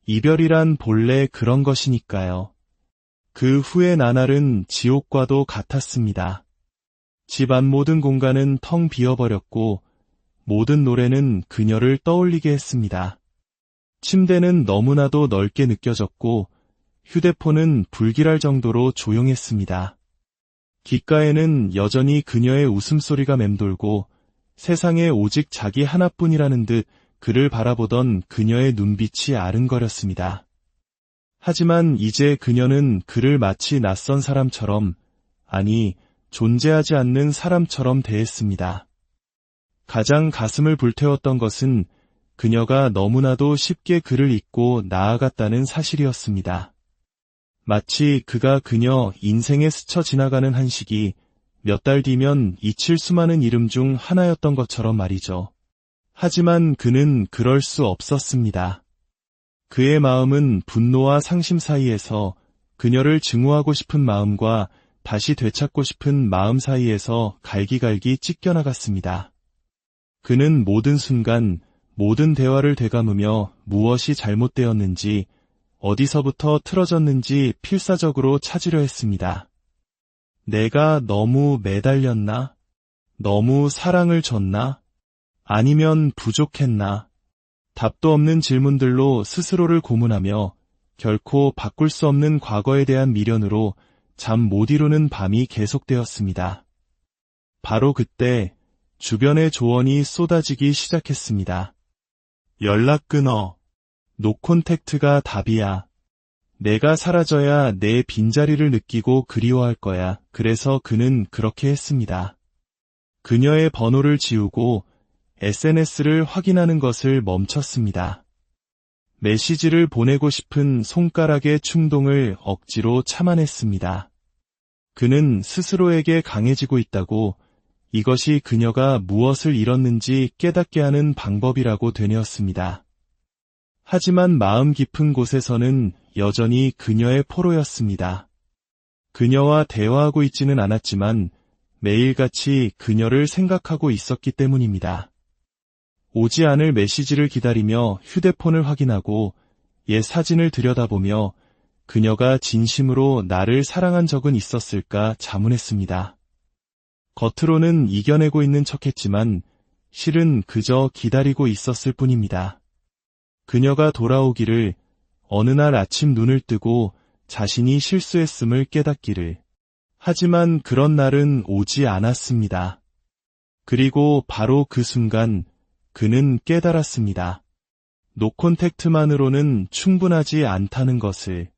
Speaker 1: 이별이란 본래 그런 것이니까요. 그 후의 나날은 지옥과도 같았습니다. 집 안 모든 공간은 텅 비어버렸고 모든 노래는 그녀를 떠올리게 했습니다. 침대는 너무나도 넓게 느껴졌고 휴대폰은 불길할 정도로 조용했습니다. 귓가에는 여전히 그녀의 웃음소리가 맴돌고 세상에 오직 자기 하나뿐이라는 듯 그를 바라보던 그녀의 눈빛이 아른거렸습니다. 하지만 이제 그녀는 그를 마치 낯선 사람처럼, 아니, 존재하지 않는 사람처럼 대했습니다. 가장 가슴을 불태웠던 것은 그녀가 너무나도 쉽게 그를 잊고 나아갔다는 사실이었습니다. 마치 그가 그녀 인생에 스쳐 지나가는 한 시기 몇 달 뒤면 잊힐 수많은 이름 중 하나였던 것처럼 말이죠. 하지만 그는 그럴 수 없었습니다. 그의 마음은 분노와 상심 사이에서 그녀를 증오하고 싶은 마음과 다시 되찾고 싶은 마음 사이에서 갈기갈기 찢겨나갔습니다. 그는 모든 순간, 모든 대화를 되감으며 무엇이 잘못되었는지, 어디서부터 틀어졌는지 필사적으로 찾으려 했습니다. 내가 너무 매달렸나? 너무 사랑을 줬나? 아니면 부족했나? 답도 없는 질문들로 스스로를 고문하며 결코 바꿀 수 없는 과거에 대한 미련으로 잠 못 이루는 밤이 계속되었습니다. 바로 그때 주변의 조언이 쏟아지기 시작했습니다. 연락 끊어. 노콘택트가 답이야. 내가 사라져야 내 빈자리를 느끼고 그리워할 거야. 그래서 그는 그렇게 했습니다. 그녀의 번호를 지우고 SNS를 확인하는 것을 멈췄습니다. 메시지를 보내고 싶은 손가락의 충동을 억지로 참아냈습니다. 그는 스스로에게 강해지고 있다고, 이것이 그녀가 무엇을 잃었는지 깨닫게 하는 방법이라고 되뇌었습니다. 하지만 마음 깊은 곳에서는 여전히 그녀의 포로였습니다. 그녀와 대화하고 있지는 않았지만 매일같이 그녀를 생각하고 있었기 때문입니다. 오지 않을 메시지를 기다리며 휴대폰을 확인하고 옛 사진을 들여다보며 그녀가 진심으로 나를 사랑한 적은 있었을까 자문했습니다. 겉으로는 이겨내고 있는 척했지만 실은 그저 기다리고 있었을 뿐입니다. 그녀가 돌아오기를, 어느 날 아침 눈을 뜨고 자신이 실수했음을 깨닫기를. 하지만 그런 날은 오지 않았습니다. 그리고 바로 그 순간 그는 깨달았습니다. 노콘택트만으로는 충분하지 않다는 것을.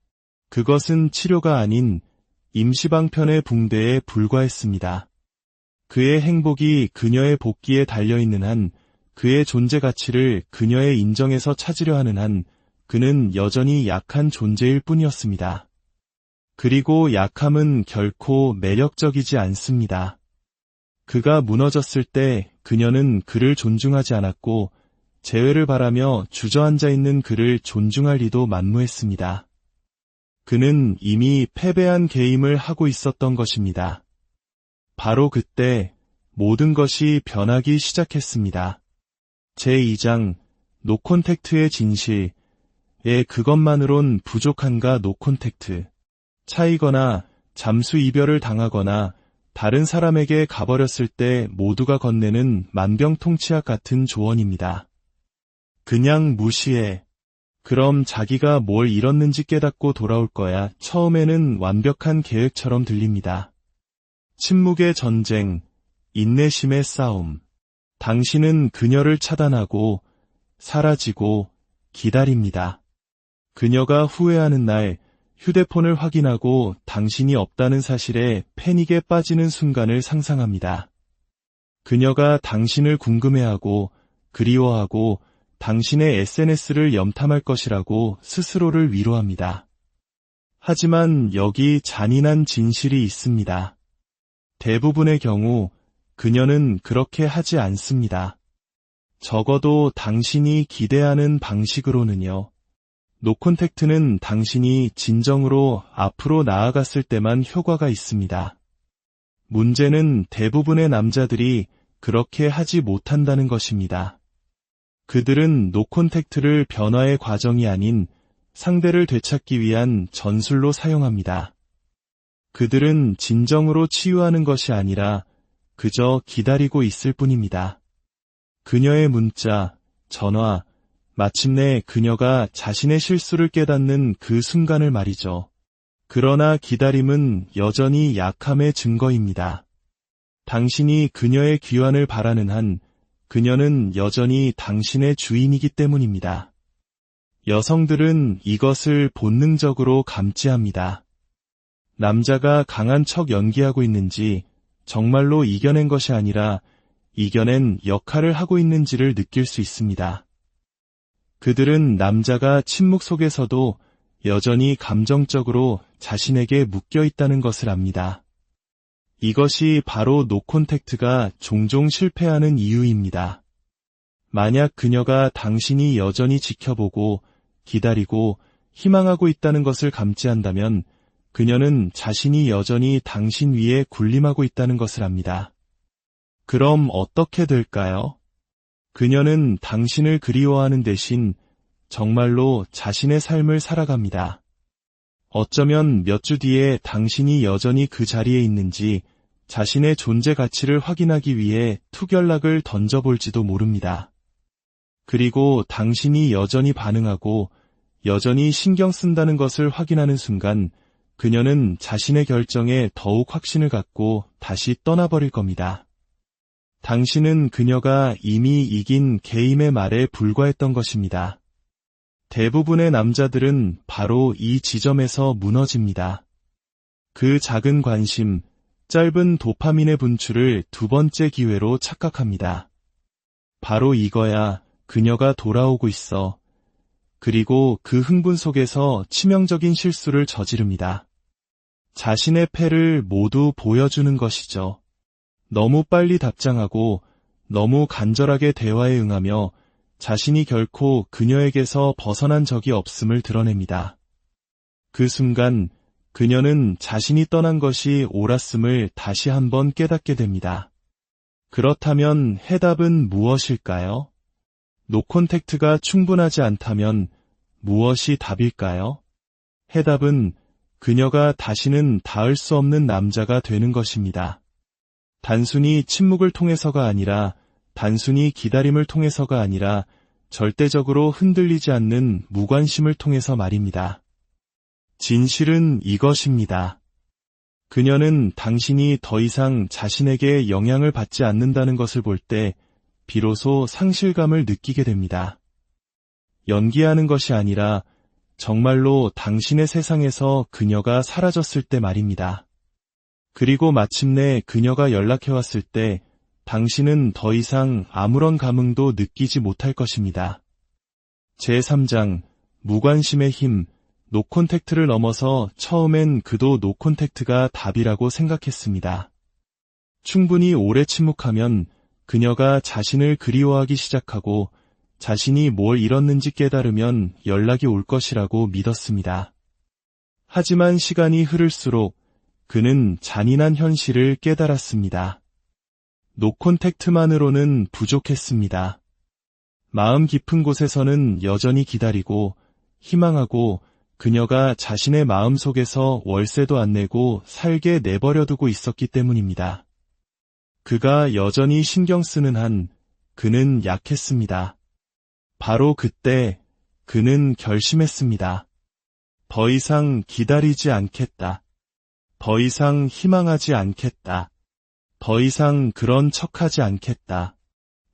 Speaker 1: 그것은 치료가 아닌 임시방편의 붕대에 불과했습니다. 그의 행복이 그녀의 복귀에 달려있는 한, 그의 존재 가치를 그녀의 인정에서 찾으려 하는 한, 그는 여전히 약한 존재일 뿐이었습니다. 그리고 약함은 결코 매력적이지 않습니다. 그가 무너졌을 때 그녀는 그를 존중하지 않았고 재회를 바라며 주저앉아 있는 그를 존중할 리도 만무했습니다. 그는 이미 패배한 게임을 하고 있었던 것입니다. 바로 그때 모든 것이 변하기 시작했습니다. 제2장 노콘택트의 진실에 그것만으론 부족한가. 노콘택트. 차이거나 잠수 이별을 당하거나 다른 사람에게 가버렸을 때 모두가 건네는 만병통치약 같은 조언입니다. 그냥 무시해. 그럼 자기가 뭘 잃었는지 깨닫고 돌아올 거야. 처음에는 완벽한 계획처럼 들립니다. 침묵의 전쟁, 인내심의 싸움. 당신은 그녀를 차단하고 사라지고 기다립니다. 그녀가 후회하는 날 휴대폰을 확인하고 당신이 없다는 사실에 패닉에 빠지는 순간을 상상합니다. 그녀가 당신을 궁금해하고 그리워하고 당신의 SNS를 염탐할 것이라고 스스로를 위로합니다. 하지만 여기 잔인한 진실이 있습니다. 대부분의 경우 그녀는 그렇게 하지 않습니다. 적어도 당신이 기대하는 방식으로는요. 노콘택트는 당신이 진정으로 앞으로 나아갔을 때만 효과가 있습니다. 문제는 대부분의 남자들이 그렇게 하지 못한다는 것입니다. 그들은 노콘택트를 변화의 과정이 아닌 상대를 되찾기 위한 전술로 사용합니다. 그들은 진정으로 치유하는 것이 아니라 그저 기다리고 있을 뿐입니다. 그녀의 문자, 전화, 마침내 그녀가 자신의 실수를 깨닫는 그 순간을 말이죠. 그러나 기다림은 여전히 약함의 증거입니다. 당신이 그녀의 귀환을 바라는 한 그녀는 여전히 당신의 주인이기 때문입니다. 여성들은 이것을 본능적으로 감지합니다. 남자가 강한 척 연기하고 있는지 정말로 이겨낸 것이 아니라 이겨낸 역할을 하고 있는지를 느낄 수 있습니다. 그들은 남자가 침묵 속에서도 여전히 감정적으로 자신에게 묶여 있다는 것을 압니다. 이것이 바로 노콘택트가 종종 실패하는 이유입니다. 만약 그녀가 당신이 여전히 지켜보고 기다리고 희망하고 있다는 것을 감지한다면 그녀는 자신이 여전히 당신 위에 군림하고 있다는 것을 압니다. 그럼 어떻게 될까요? 그녀는 당신을 그리워하는 대신 정말로 자신의 삶을 살아갑니다. 어쩌면 몇 주 뒤에 당신이 여전히 그 자리에 있는지 자신의 존재 가치를 확인하기 위해 투결락을 던져볼지도 모릅니다. 그리고 당신이 여전히 반응하고 여전히 신경 쓴다는 것을 확인하는 순간 그녀는 자신의 결정에 더욱 확신을 갖고 다시 떠나버릴 겁니다. 당신은 그녀가 이미 이긴 게임의 말에 불과했던 것입니다. 대부분의 남자들은 바로 이 지점에서 무너집니다. 그 작은 관심, 짧은 도파민의 분출을 두 번째 기회로 착각합니다. 바로 이거야, 그녀가 돌아오고 있어. 그리고 그 흥분 속에서 치명적인 실수를 저지릅니다. 자신의 패를 모두 보여주는 것이죠. 너무 빨리 답장하고 너무 간절하게 대화에 응하며 자신이 결코 그녀에게서 벗어난 적이 없음을 드러냅니다. 그 순간 그녀는 자신이 떠난 것이 옳았음을 다시 한번 깨닫게 됩니다. 그렇다면 해답은 무엇일까요? 노콘택트가 충분하지 않다면 무엇이 답일까요? 해답은 그녀가 다시는 닿을 수 없는 남자가 되는 것입니다. 단순히 침묵을 통해서가 아니라, 단순히 기다림을 통해서가 아니라 절대적으로 흔들리지 않는 무관심을 통해서 말입니다. 진실은 이것입니다. 그녀는 당신이 더 이상 자신에게 영향을 받지 않는다는 것을 볼 때 비로소 상실감을 느끼게 됩니다. 연기하는 것이 아니라 정말로 당신의 세상에서 그녀가 사라졌을 때 말입니다. 그리고 마침내 그녀가 연락해왔을 때 당신은 더 이상 아무런 감흥도 느끼지 못할 것입니다. 제3장 무관심의 힘, 노콘택트를 넘어서 처음엔 그도 노콘택트가 답이라고 생각했습니다. 충분히 오래 침묵하면 그녀가 자신을 그리워하기 시작하고 자신이 뭘 잃었는지 깨달으면 연락이 올 것이라고 믿었습니다. 하지만 시간이 흐를수록 그는 잔인한 현실을 깨달았습니다. 노콘택트만으로는 부족했습니다. 마음 깊은 곳에서는 여전히 기다리고 희망하고 그녀가 자신의 마음 속에서 월세도 안 내고 살게 내버려두고 있었기 때문입니다. 그가 여전히 신경 쓰는 한 그는 약했습니다. 바로 그때 그는 결심했습니다. 더 이상 기다리지 않겠다. 더 이상 희망하지 않겠다. 더 이상 그런 척하지 않겠다.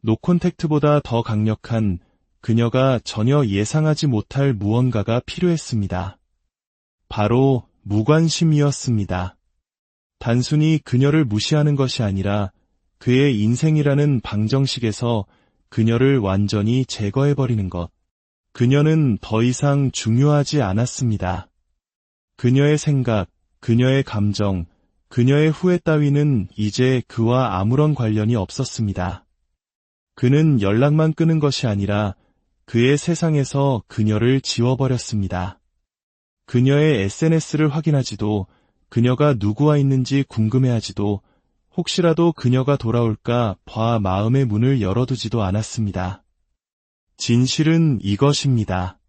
Speaker 1: 노콘택트보다 더 강력한 그녀가 전혀 예상하지 못할 무언가가 필요했습니다. 바로 무관심이었습니다. 단순히 그녀를 무시하는 것이 아니라 그의 인생이라는 방정식에서 그녀를 완전히 제거해버리는 것. 그녀는 더 이상 중요하지 않았습니다. 그녀의 생각, 그녀의 감정, 그녀의 후회 따위는 이제 그와 아무런 관련이 없었습니다. 그는 연락만 끊은 것이 아니라 그의 세상에서 그녀를 지워버렸습니다. 그녀의 SNS를 확인하지도, 그녀가 누구와 있는지 궁금해하지도, 혹시라도 그녀가 돌아올까 봐 마음의 문을 열어두지도 않았습니다. 진실은 이것입니다.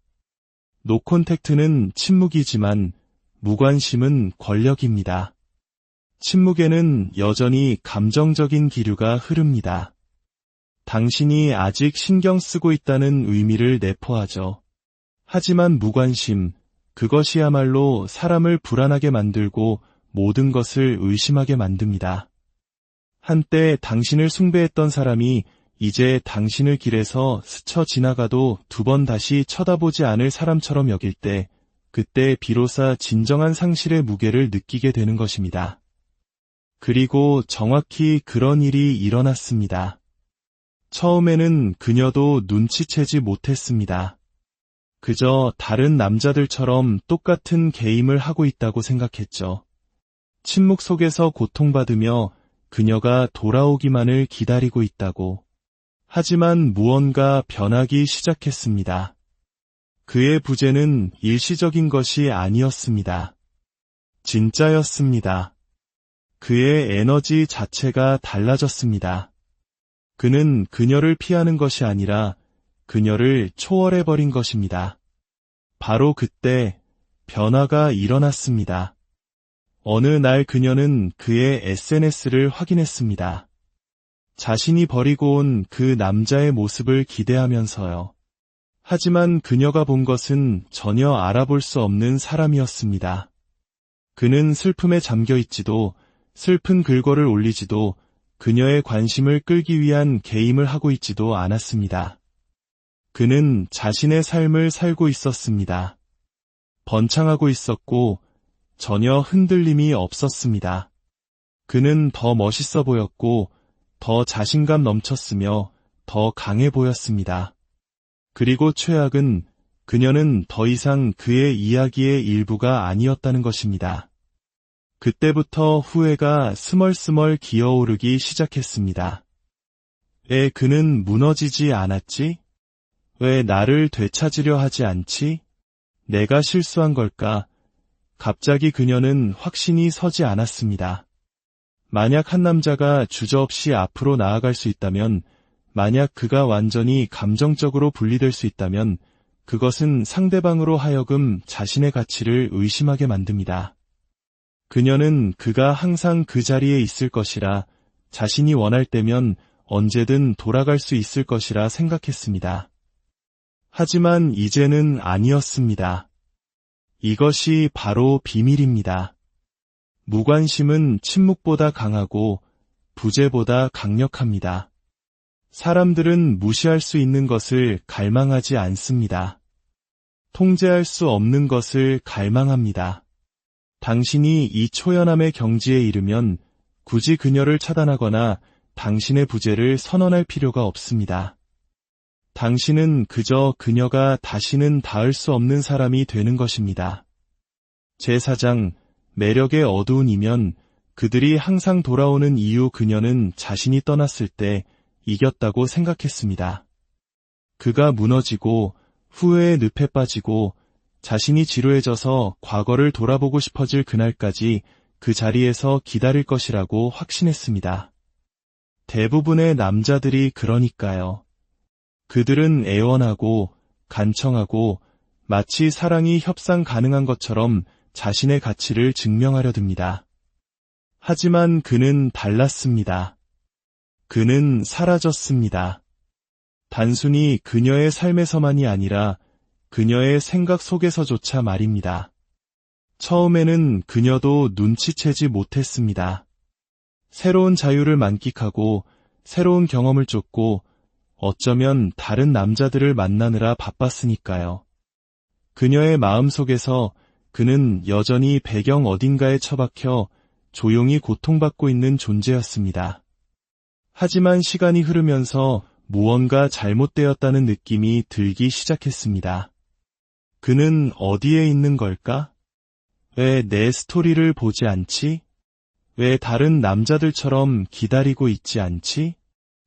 Speaker 1: 노콘택트는 침묵이지만 무관심은 권력입니다. 침묵에는 여전히 감정적인 기류가 흐릅니다. 당신이 아직 신경 쓰고 있다는 의미를 내포하죠. 하지만 무관심, 그것이야말로 사람을 불안하게 만들고 모든 것을 의심하게 만듭니다. 한때 당신을 숭배했던 사람이 이제 당신을 길에서 스쳐 지나가도 두 번 다시 쳐다보지 않을 사람처럼 여길 때, 그때 비로소 진정한 상실의 무게를 느끼게 되는 것입니다. 그리고 정확히 그런 일이 일어났습니다. 처음에는 그녀도 눈치채지 못했습니다. 그저 다른 남자들처럼 똑같은 게임을 하고 있다고 생각했죠. 침묵 속에서 고통받으며 그녀가 돌아오기만을 기다리고 있다고. 하지만 무언가 변하기 시작했습니다. 그의 부재는 일시적인 것이 아니었습니다. 진짜였습니다. 그의 에너지 자체가 달라졌습니다. 그는 그녀를 피하는 것이 아니라 그녀를 초월해버린 것입니다. 바로 그때 변화가 일어났습니다. 어느 날 그녀는 그의 SNS를 확인했습니다. 자신이 버리고 온 그 남자의 모습을 기대하면서요. 하지만 그녀가 본 것은 전혀 알아볼 수 없는 사람이었습니다. 그는 슬픔에 잠겨 있지도, 슬픈 글거를 올리지도, 그녀의 관심을 끌기 위한 게임을 하고 있지도 않았습니다. 그는 자신의 삶을 살고 있었습니다. 번창하고 있었고 전혀 흔들림이 없었습니다. 그는 더 멋있어 보였고 더 자신감 넘쳤으며 더 강해 보였습니다. 그리고 최악은 그녀는 더 이상 그의 이야기의 일부가 아니었다는 것입니다. 그때부터 후회가 스멀스멀 기어오르기 시작했습니다. 왜 그는 무너지지 않았지? 왜 나를 되찾으려 하지 않지? 내가 실수한 걸까? 갑자기 그녀는 확신이 서지 않았습니다. 만약 한 남자가 주저없이 앞으로 나아갈 수 있다면, 만약 그가 완전히 감정적으로 분리될 수 있다면, 그것은 상대방으로 하여금 자신의 가치를 의심하게 만듭니다. 그녀는 그가 항상 그 자리에 있을 것이라, 자신이 원할 때면 언제든 돌아갈 수 있을 것이라 생각했습니다. 하지만 이제는 아니었습니다. 이것이 바로 비밀입니다. 무관심은 침묵보다 강하고 부재보다 강력합니다. 사람들은 무시할 수 있는 것을 갈망하지 않습니다. 통제할 수 없는 것을 갈망합니다. 당신이 이 초연함의 경지에 이르면 굳이 그녀를 차단하거나 당신의 부재를 선언할 필요가 없습니다. 당신은 그저 그녀가 다시는 닿을 수 없는 사람이 되는 것입니다. 제4장, 매력의 어두운 이면. 그들이 항상 돌아오는 이유. 그녀는 자신이 떠났을 때 이겼다고 생각했습니다. 그가 무너지고 후회의 늪에 빠지고 자신이 지루해져서 과거를 돌아보고 싶어질 그날까지 그 자리에서 기다릴 것이라고 확신했습니다. 대부분의 남자들이 그러니까요. 그들은 애원하고 간청하고 마치 사랑이 협상 가능한 것처럼 자신의 가치를 증명하려 듭니다. 하지만 그는 달랐습니다. 그는 사라졌습니다. 단순히 그녀의 삶에서만이 아니라 그녀의 생각 속에서조차 말입니다. 처음에는 그녀도 눈치채지 못했습니다. 새로운 자유를 만끽하고 새로운 경험을 쫓고 어쩌면 다른 남자들을 만나느라 바빴으니까요. 그녀의 마음속에서 그는 여전히 배경 어딘가에 처박혀 조용히 고통받고 있는 존재였습니다. 하지만 시간이 흐르면서 무언가 잘못되었다는 느낌이 들기 시작했습니다. 그는 어디에 있는 걸까? 왜 내 스토리를 보지 않지? 왜 다른 남자들처럼 기다리고 있지 않지?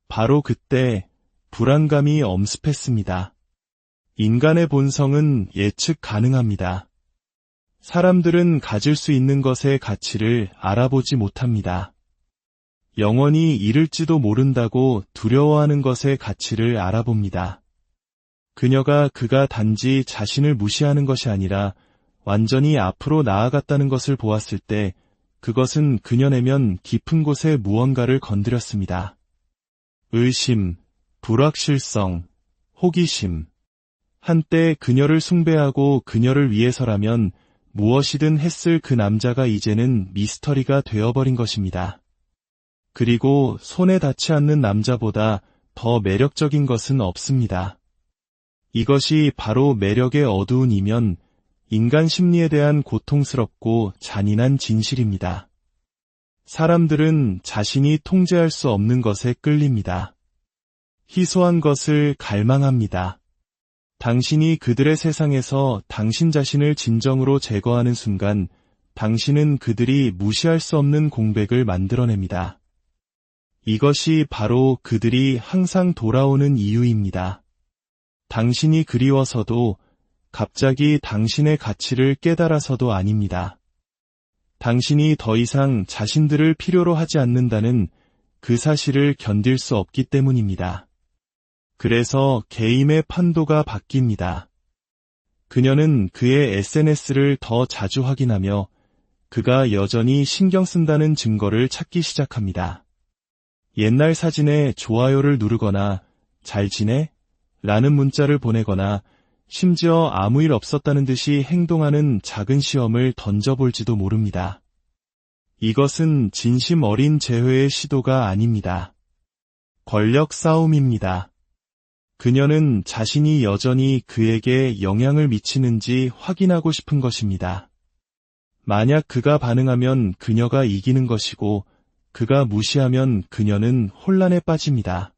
Speaker 1: 바로 그때 불안감이 엄습했습니다. 인간의 본성은 예측 가능합니다. 사람들은 가질 수 있는 것의 가치를 알아보지 못합니다. 영원히 잃을지도 모른다고 두려워하는 것의 가치를 알아봅니다. 그가 단지 자신을 무시하는 것이 아니라 완전히 앞으로 나아갔다는 것을 보았을 때 그것은 그녀 내면 깊은 곳에 무언가를 건드렸습니다. 의심, 불확실성, 호기심. 한때 그녀를 숭배하고 그녀를 위해서라면 무엇이든 했을 그 남자가 이제는 미스터리가 되어버린 것입니다. 그리고 손에 닿지 않는 남자보다 더 매력적인 것은 없습니다. 이것이 바로 매력의 어두운 이면, 인간 심리에 대한 고통스럽고 잔인한 진실입니다. 사람들은 자신이 통제할 수 없는 것에 끌립니다. 희소한 것을 갈망합니다. 당신이 그들의 세상에서 당신 자신을 진정으로 제거하는 순간, 당신은 그들이 무시할 수 없는 공백을 만들어냅니다. 이것이 바로 그들이 항상 돌아오는 이유입니다. 당신이 그리워서도, 갑자기 당신의 가치를 깨달아서도 아닙니다. 당신이 더 이상 자신들을 필요로 하지 않는다는 그 사실을 견딜 수 없기 때문입니다. 그래서 게임의 판도가 바뀝니다. 그녀는 그의 SNS를 더 자주 확인하며 그가 여전히 신경 쓴다는 증거를 찾기 시작합니다. 옛날 사진에 좋아요를 누르거나 잘 지내? 라는 문자를 보내거나 심지어 아무 일 없었다는 듯이 행동하는 작은 시험을 던져볼지도 모릅니다. 이것은 진심 어린 재회의 시도가 아닙니다. 권력 싸움입니다. 그녀는 자신이 여전히 그에게 영향을 미치는지 확인하고 싶은 것입니다. 만약 그가 반응하면 그녀가 이기는 것이고, 그가 무시하면 그녀는 혼란에 빠집니다.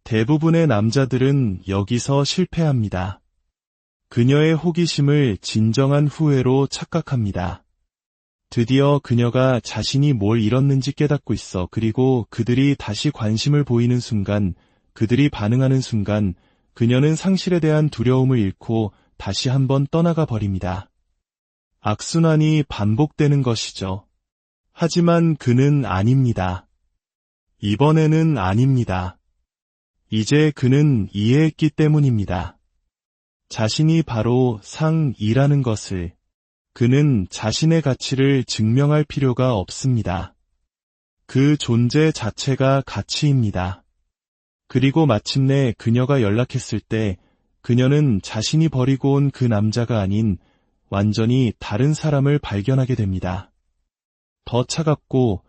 Speaker 1: 대부분의 남자들은 여기서 실패합니다. 그녀의 호기심을 진정한 후회로 착각합니다. 드디어 그녀가 자신이 뭘 잃었는지 깨닫고 있어. 그리고 그들이 다시 관심을 보이는 순간, 그들이 반응하는 순간, 그녀는 상실에 대한 두려움을 잃고 다시 한번 떠나가 버립니다. 악순환이 반복되는 것이죠. 하지만 그는 아닙니다. 이번에는 아닙니다. 이제 그는 이해했기 때문입니다. 자신이 바로 상이라는 것을. 그는 자신의 가치를 증명할 필요가 없습니다. 그 존재 자체가 가치입니다. 그리고 마침내 그녀가 연락했을 때 그녀는 자신이 버리고 온 그 남자가 아닌 완전히 다른 사람을 발견하게 됩니다. 더 차갑고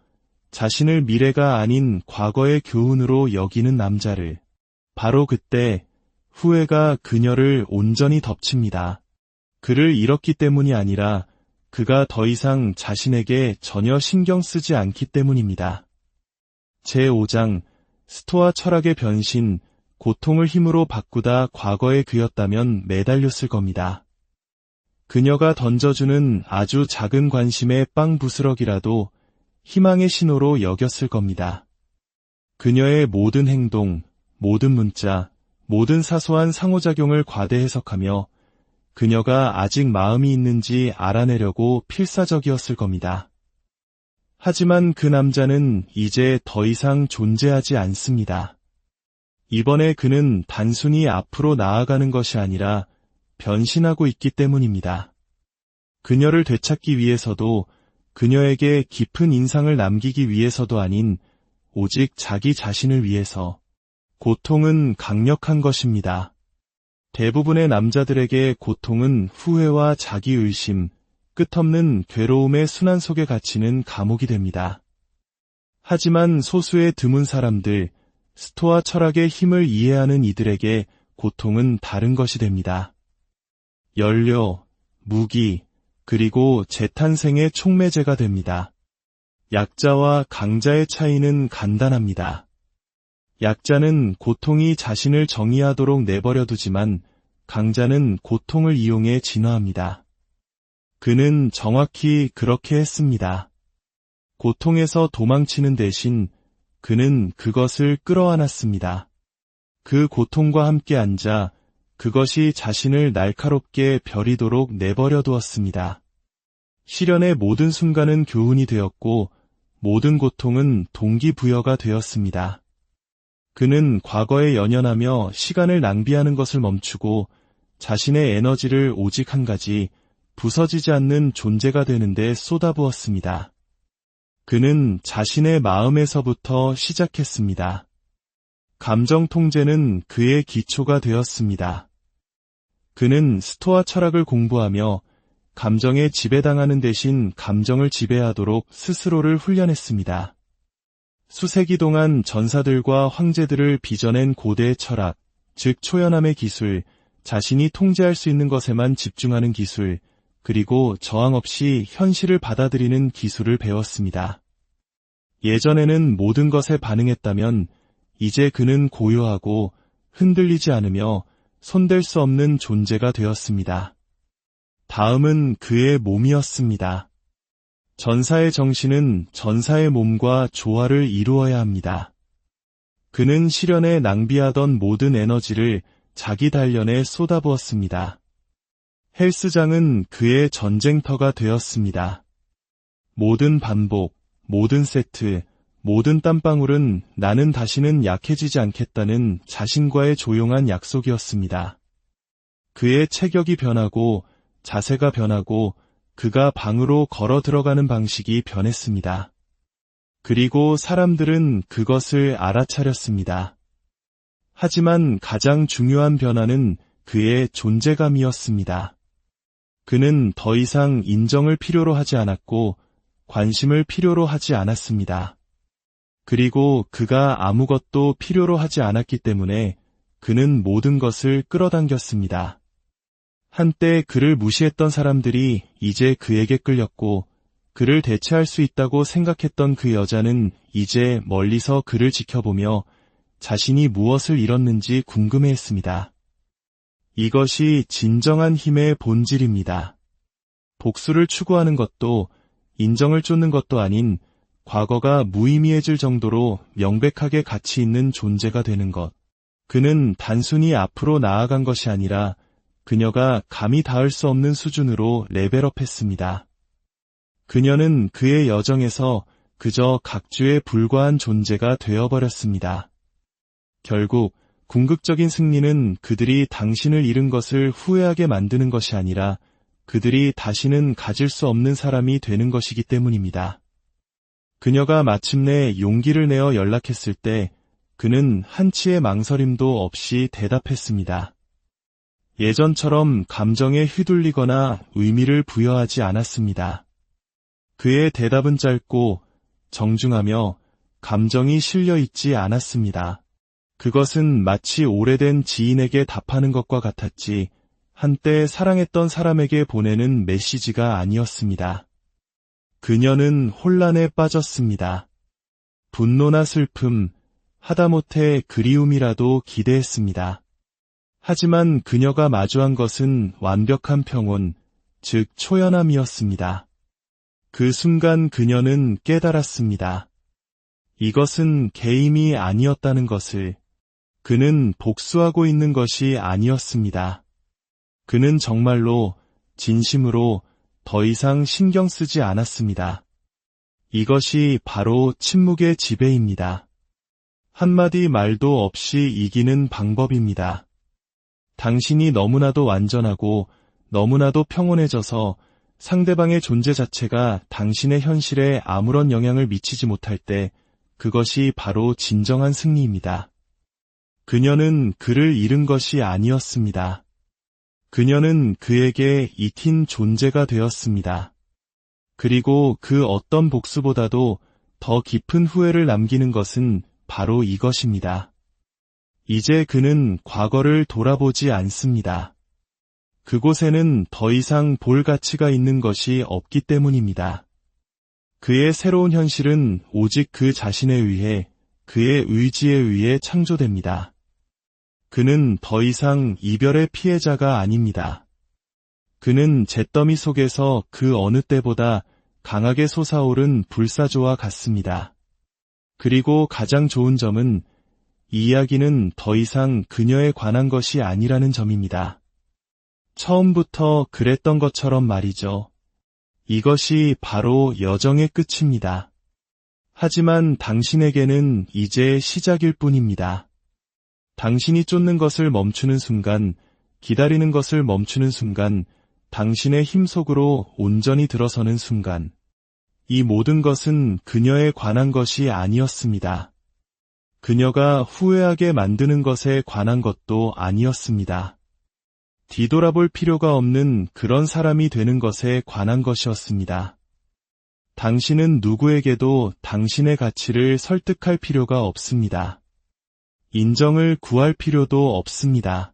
Speaker 1: 자신을 미래가 아닌 과거의 교훈으로 여기는 남자를. 바로 그때 후회가 그녀를 온전히 덮칩니다. 그를 잃었기 때문이 아니라 그가 더 이상 자신에게 전혀 신경 쓰지 않기 때문입니다. 제5장 스토아 철학의 변신, 고통을 힘으로 바꾸다 과거의 그였다면 매달렸을 겁니다. 그녀가 던져주는 아주 작은 관심의 빵 부스럭이라도 희망의 신호로 여겼을 겁니다. 그녀의 모든 행동, 모든 문자, 모든 사소한 상호작용을 과대 해석하며 그녀가 아직 마음이 있는지 알아내려고 필사적이었을 겁니다. 하지만 그 남자는 이제 더 이상 존재하지 않습니다. 이번에 그는 단순히 앞으로 나아가는 것이 아니라 변신하고 있기 때문입니다. 그녀를 되찾기 위해서도, 그녀에게 깊은 인상을 남기기 위해서도 아닌 오직 자기 자신을 위해서. 고통은 강력한 것입니다. 대부분의 남자들에게 고통은 후회와 자기의심, 끝없는 괴로움의 순환 속에 갇히는 감옥이 됩니다. 하지만 소수의 드문 사람들, 스토아 철학의 힘을 이해하는 이들에게 고통은 다른 것이 됩니다. 연료, 무기, 그리고 재탄생의 촉매제가 됩니다. 약자와 강자의 차이는 간단합니다. 약자는 고통이 자신을 정의하도록 내버려두지만 강자는 고통을 이용해 진화합니다. 그는 정확히 그렇게 했습니다. 고통에서 도망치는 대신 그는 그것을 끌어안았습니다. 그 고통과 함께 앉아 그것이 자신을 날카롭게 벼리도록 내버려 두었습니다. 시련의 모든 순간은 교훈이 되었고 모든 고통은 동기부여가 되었습니다. 그는 과거에 연연하며 시간을 낭비하는 것을 멈추고 자신의 에너지를 오직 한 가지, 부서지지 않는 존재가 되는 데 쏟아부었습니다. 그는 자신의 마음에서부터 시작했습니다. 감정 통제는 그의 기초가 되었습니다. 그는 스토아 철학을 공부하며 감정에 지배당하는 대신 감정을 지배하도록 스스로를 훈련했습니다. 수세기 동안 전사들과 황제들을 빚어낸 고대의 철학, 즉 초연함의 기술, 자신이 통제할 수 있는 것에만 집중하는 기술, 그리고 저항 없이 현실을 받아들이는 기술을 배웠습니다. 예전에는 모든 것에 반응했다면 이제 그는 고요하고 흔들리지 않으며 손댈 수 없는 존재가 되었습니다. 다음은 그의 몸이었습니다. 전사의 정신은 전사의 몸과 조화를 이루어야 합니다. 그는 실현에 낭비하던 모든 에너지를 자기 단련에 쏟아부었습니다. 헬스장은 그의 전쟁터가 되었습니다. 모든 반복, 모든 세트, 모든 땀방울은 나는 다시는 약해지지 않겠다는 자신과의 조용한 약속이었습니다. 그의 체격이 변하고 자세가 변하고 그가 방으로 걸어 들어가는 방식이 변했습니다. 그리고 사람들은 그것을 알아차렸습니다. 하지만 가장 중요한 변화는 그의 존재감이었습니다. 그는 더 이상 인정을 필요로 하지 않았고 관심을 필요로 하지 않았습니다. 그리고 그가 아무것도 필요로 하지 않았기 때문에 그는 모든 것을 끌어당겼습니다. 한때 그를 무시했던 사람들이 이제 그에게 끌렸고 그를 대체할 수 있다고 생각했던 그 여자는 이제 멀리서 그를 지켜보며 자신이 무엇을 잃었는지 궁금해했습니다. 이것이 진정한 힘의 본질입니다. 복수를 추구하는 것도 인정을 쫓는 것도 아닌 과거가 무의미해질 정도로 명백하게 가치 있는 존재가 되는 것. 그는 단순히 앞으로 나아간 것이 아니라 그녀가 감히 닿을 수 없는 수준으로 레벨업했습니다. 그녀는 그의 여정에서 그저 각주에 불과한 존재가 되어버렸습니다. 결국 궁극적인 승리는 그들이 당신을 잃은 것을 후회하게 만드는 것이 아니라 그들이 다시는 가질 수 없는 사람이 되는 것이기 때문입니다. 그녀가 마침내 용기를 내어 연락했을 때 그는 한치의 망설임도 없이 대답했습니다. 예전처럼 감정에 휘둘리거나 의미를 부여하지 않았습니다. 그의 대답은 짧고 정중하며 감정이 실려 있지 않았습니다. 그것은 마치 오래된 지인에게 답하는 것과 같았지 한때 사랑했던 사람에게 보내는 메시지가 아니었습니다. 그녀는 혼란에 빠졌습니다. 분노나 슬픔, 하다못해 그리움이라도 기대했습니다. 하지만 그녀가 마주한 것은 완벽한 평온, 즉 초연함이었습니다. 그 순간 그녀는 깨달았습니다. 이것은 게임이 아니었다는 것을. 그는 복수하고 있는 것이 아니었습니다. 그는 정말로, 진심으로 더 이상 신경 쓰지 않았습니다. 이것이 바로 침묵의 지배입니다. 한마디 말도 없이 이기는 방법입니다. 당신이 너무나도 완전하고 너무나도 평온해져서 상대방의 존재 자체가 당신의 현실에 아무런 영향을 미치지 못할 때 그것이 바로 진정한 승리입니다. 그녀는 그를 잃은 것이 아니었습니다. 그녀는 그에게 잊힌 존재가 되었습니다. 그리고 그 어떤 복수보다도 더 깊은 후회를 남기는 것은 바로 이것입니다. 이제 그는 과거를 돌아보지 않습니다. 그곳에는 더 이상 볼 가치가 있는 것이 없기 때문입니다. 그의 새로운 현실은 오직 그 자신에 의해, 그의 의지에 의해 창조됩니다. 그는 더 이상 이별의 피해자가 아닙니다. 그는 잿더미 속에서 그 어느 때보다 강하게 솟아오른 불사조와 같습니다. 그리고 가장 좋은 점은 이 이야기는 더 이상 그녀에 관한 것이 아니라는 점입니다. 처음부터 그랬던 것처럼 말이죠. 이것이 바로 여정의 끝입니다. 하지만 당신에게는 이제 시작일 뿐입니다. 당신이 쫓는 것을 멈추는 순간, 기다리는 것을 멈추는 순간, 당신의 힘 속으로 온전히 들어서는 순간, 이 모든 것은 그녀에 관한 것이 아니었습니다. 그녀가 후회하게 만드는 것에 관한 것도 아니었습니다. 뒤돌아볼 필요가 없는 그런 사람이 되는 것에 관한 것이었습니다. 당신은 누구에게도 당신의 가치를 설득할 필요가 없습니다. 인정을 구할 필요도 없습니다.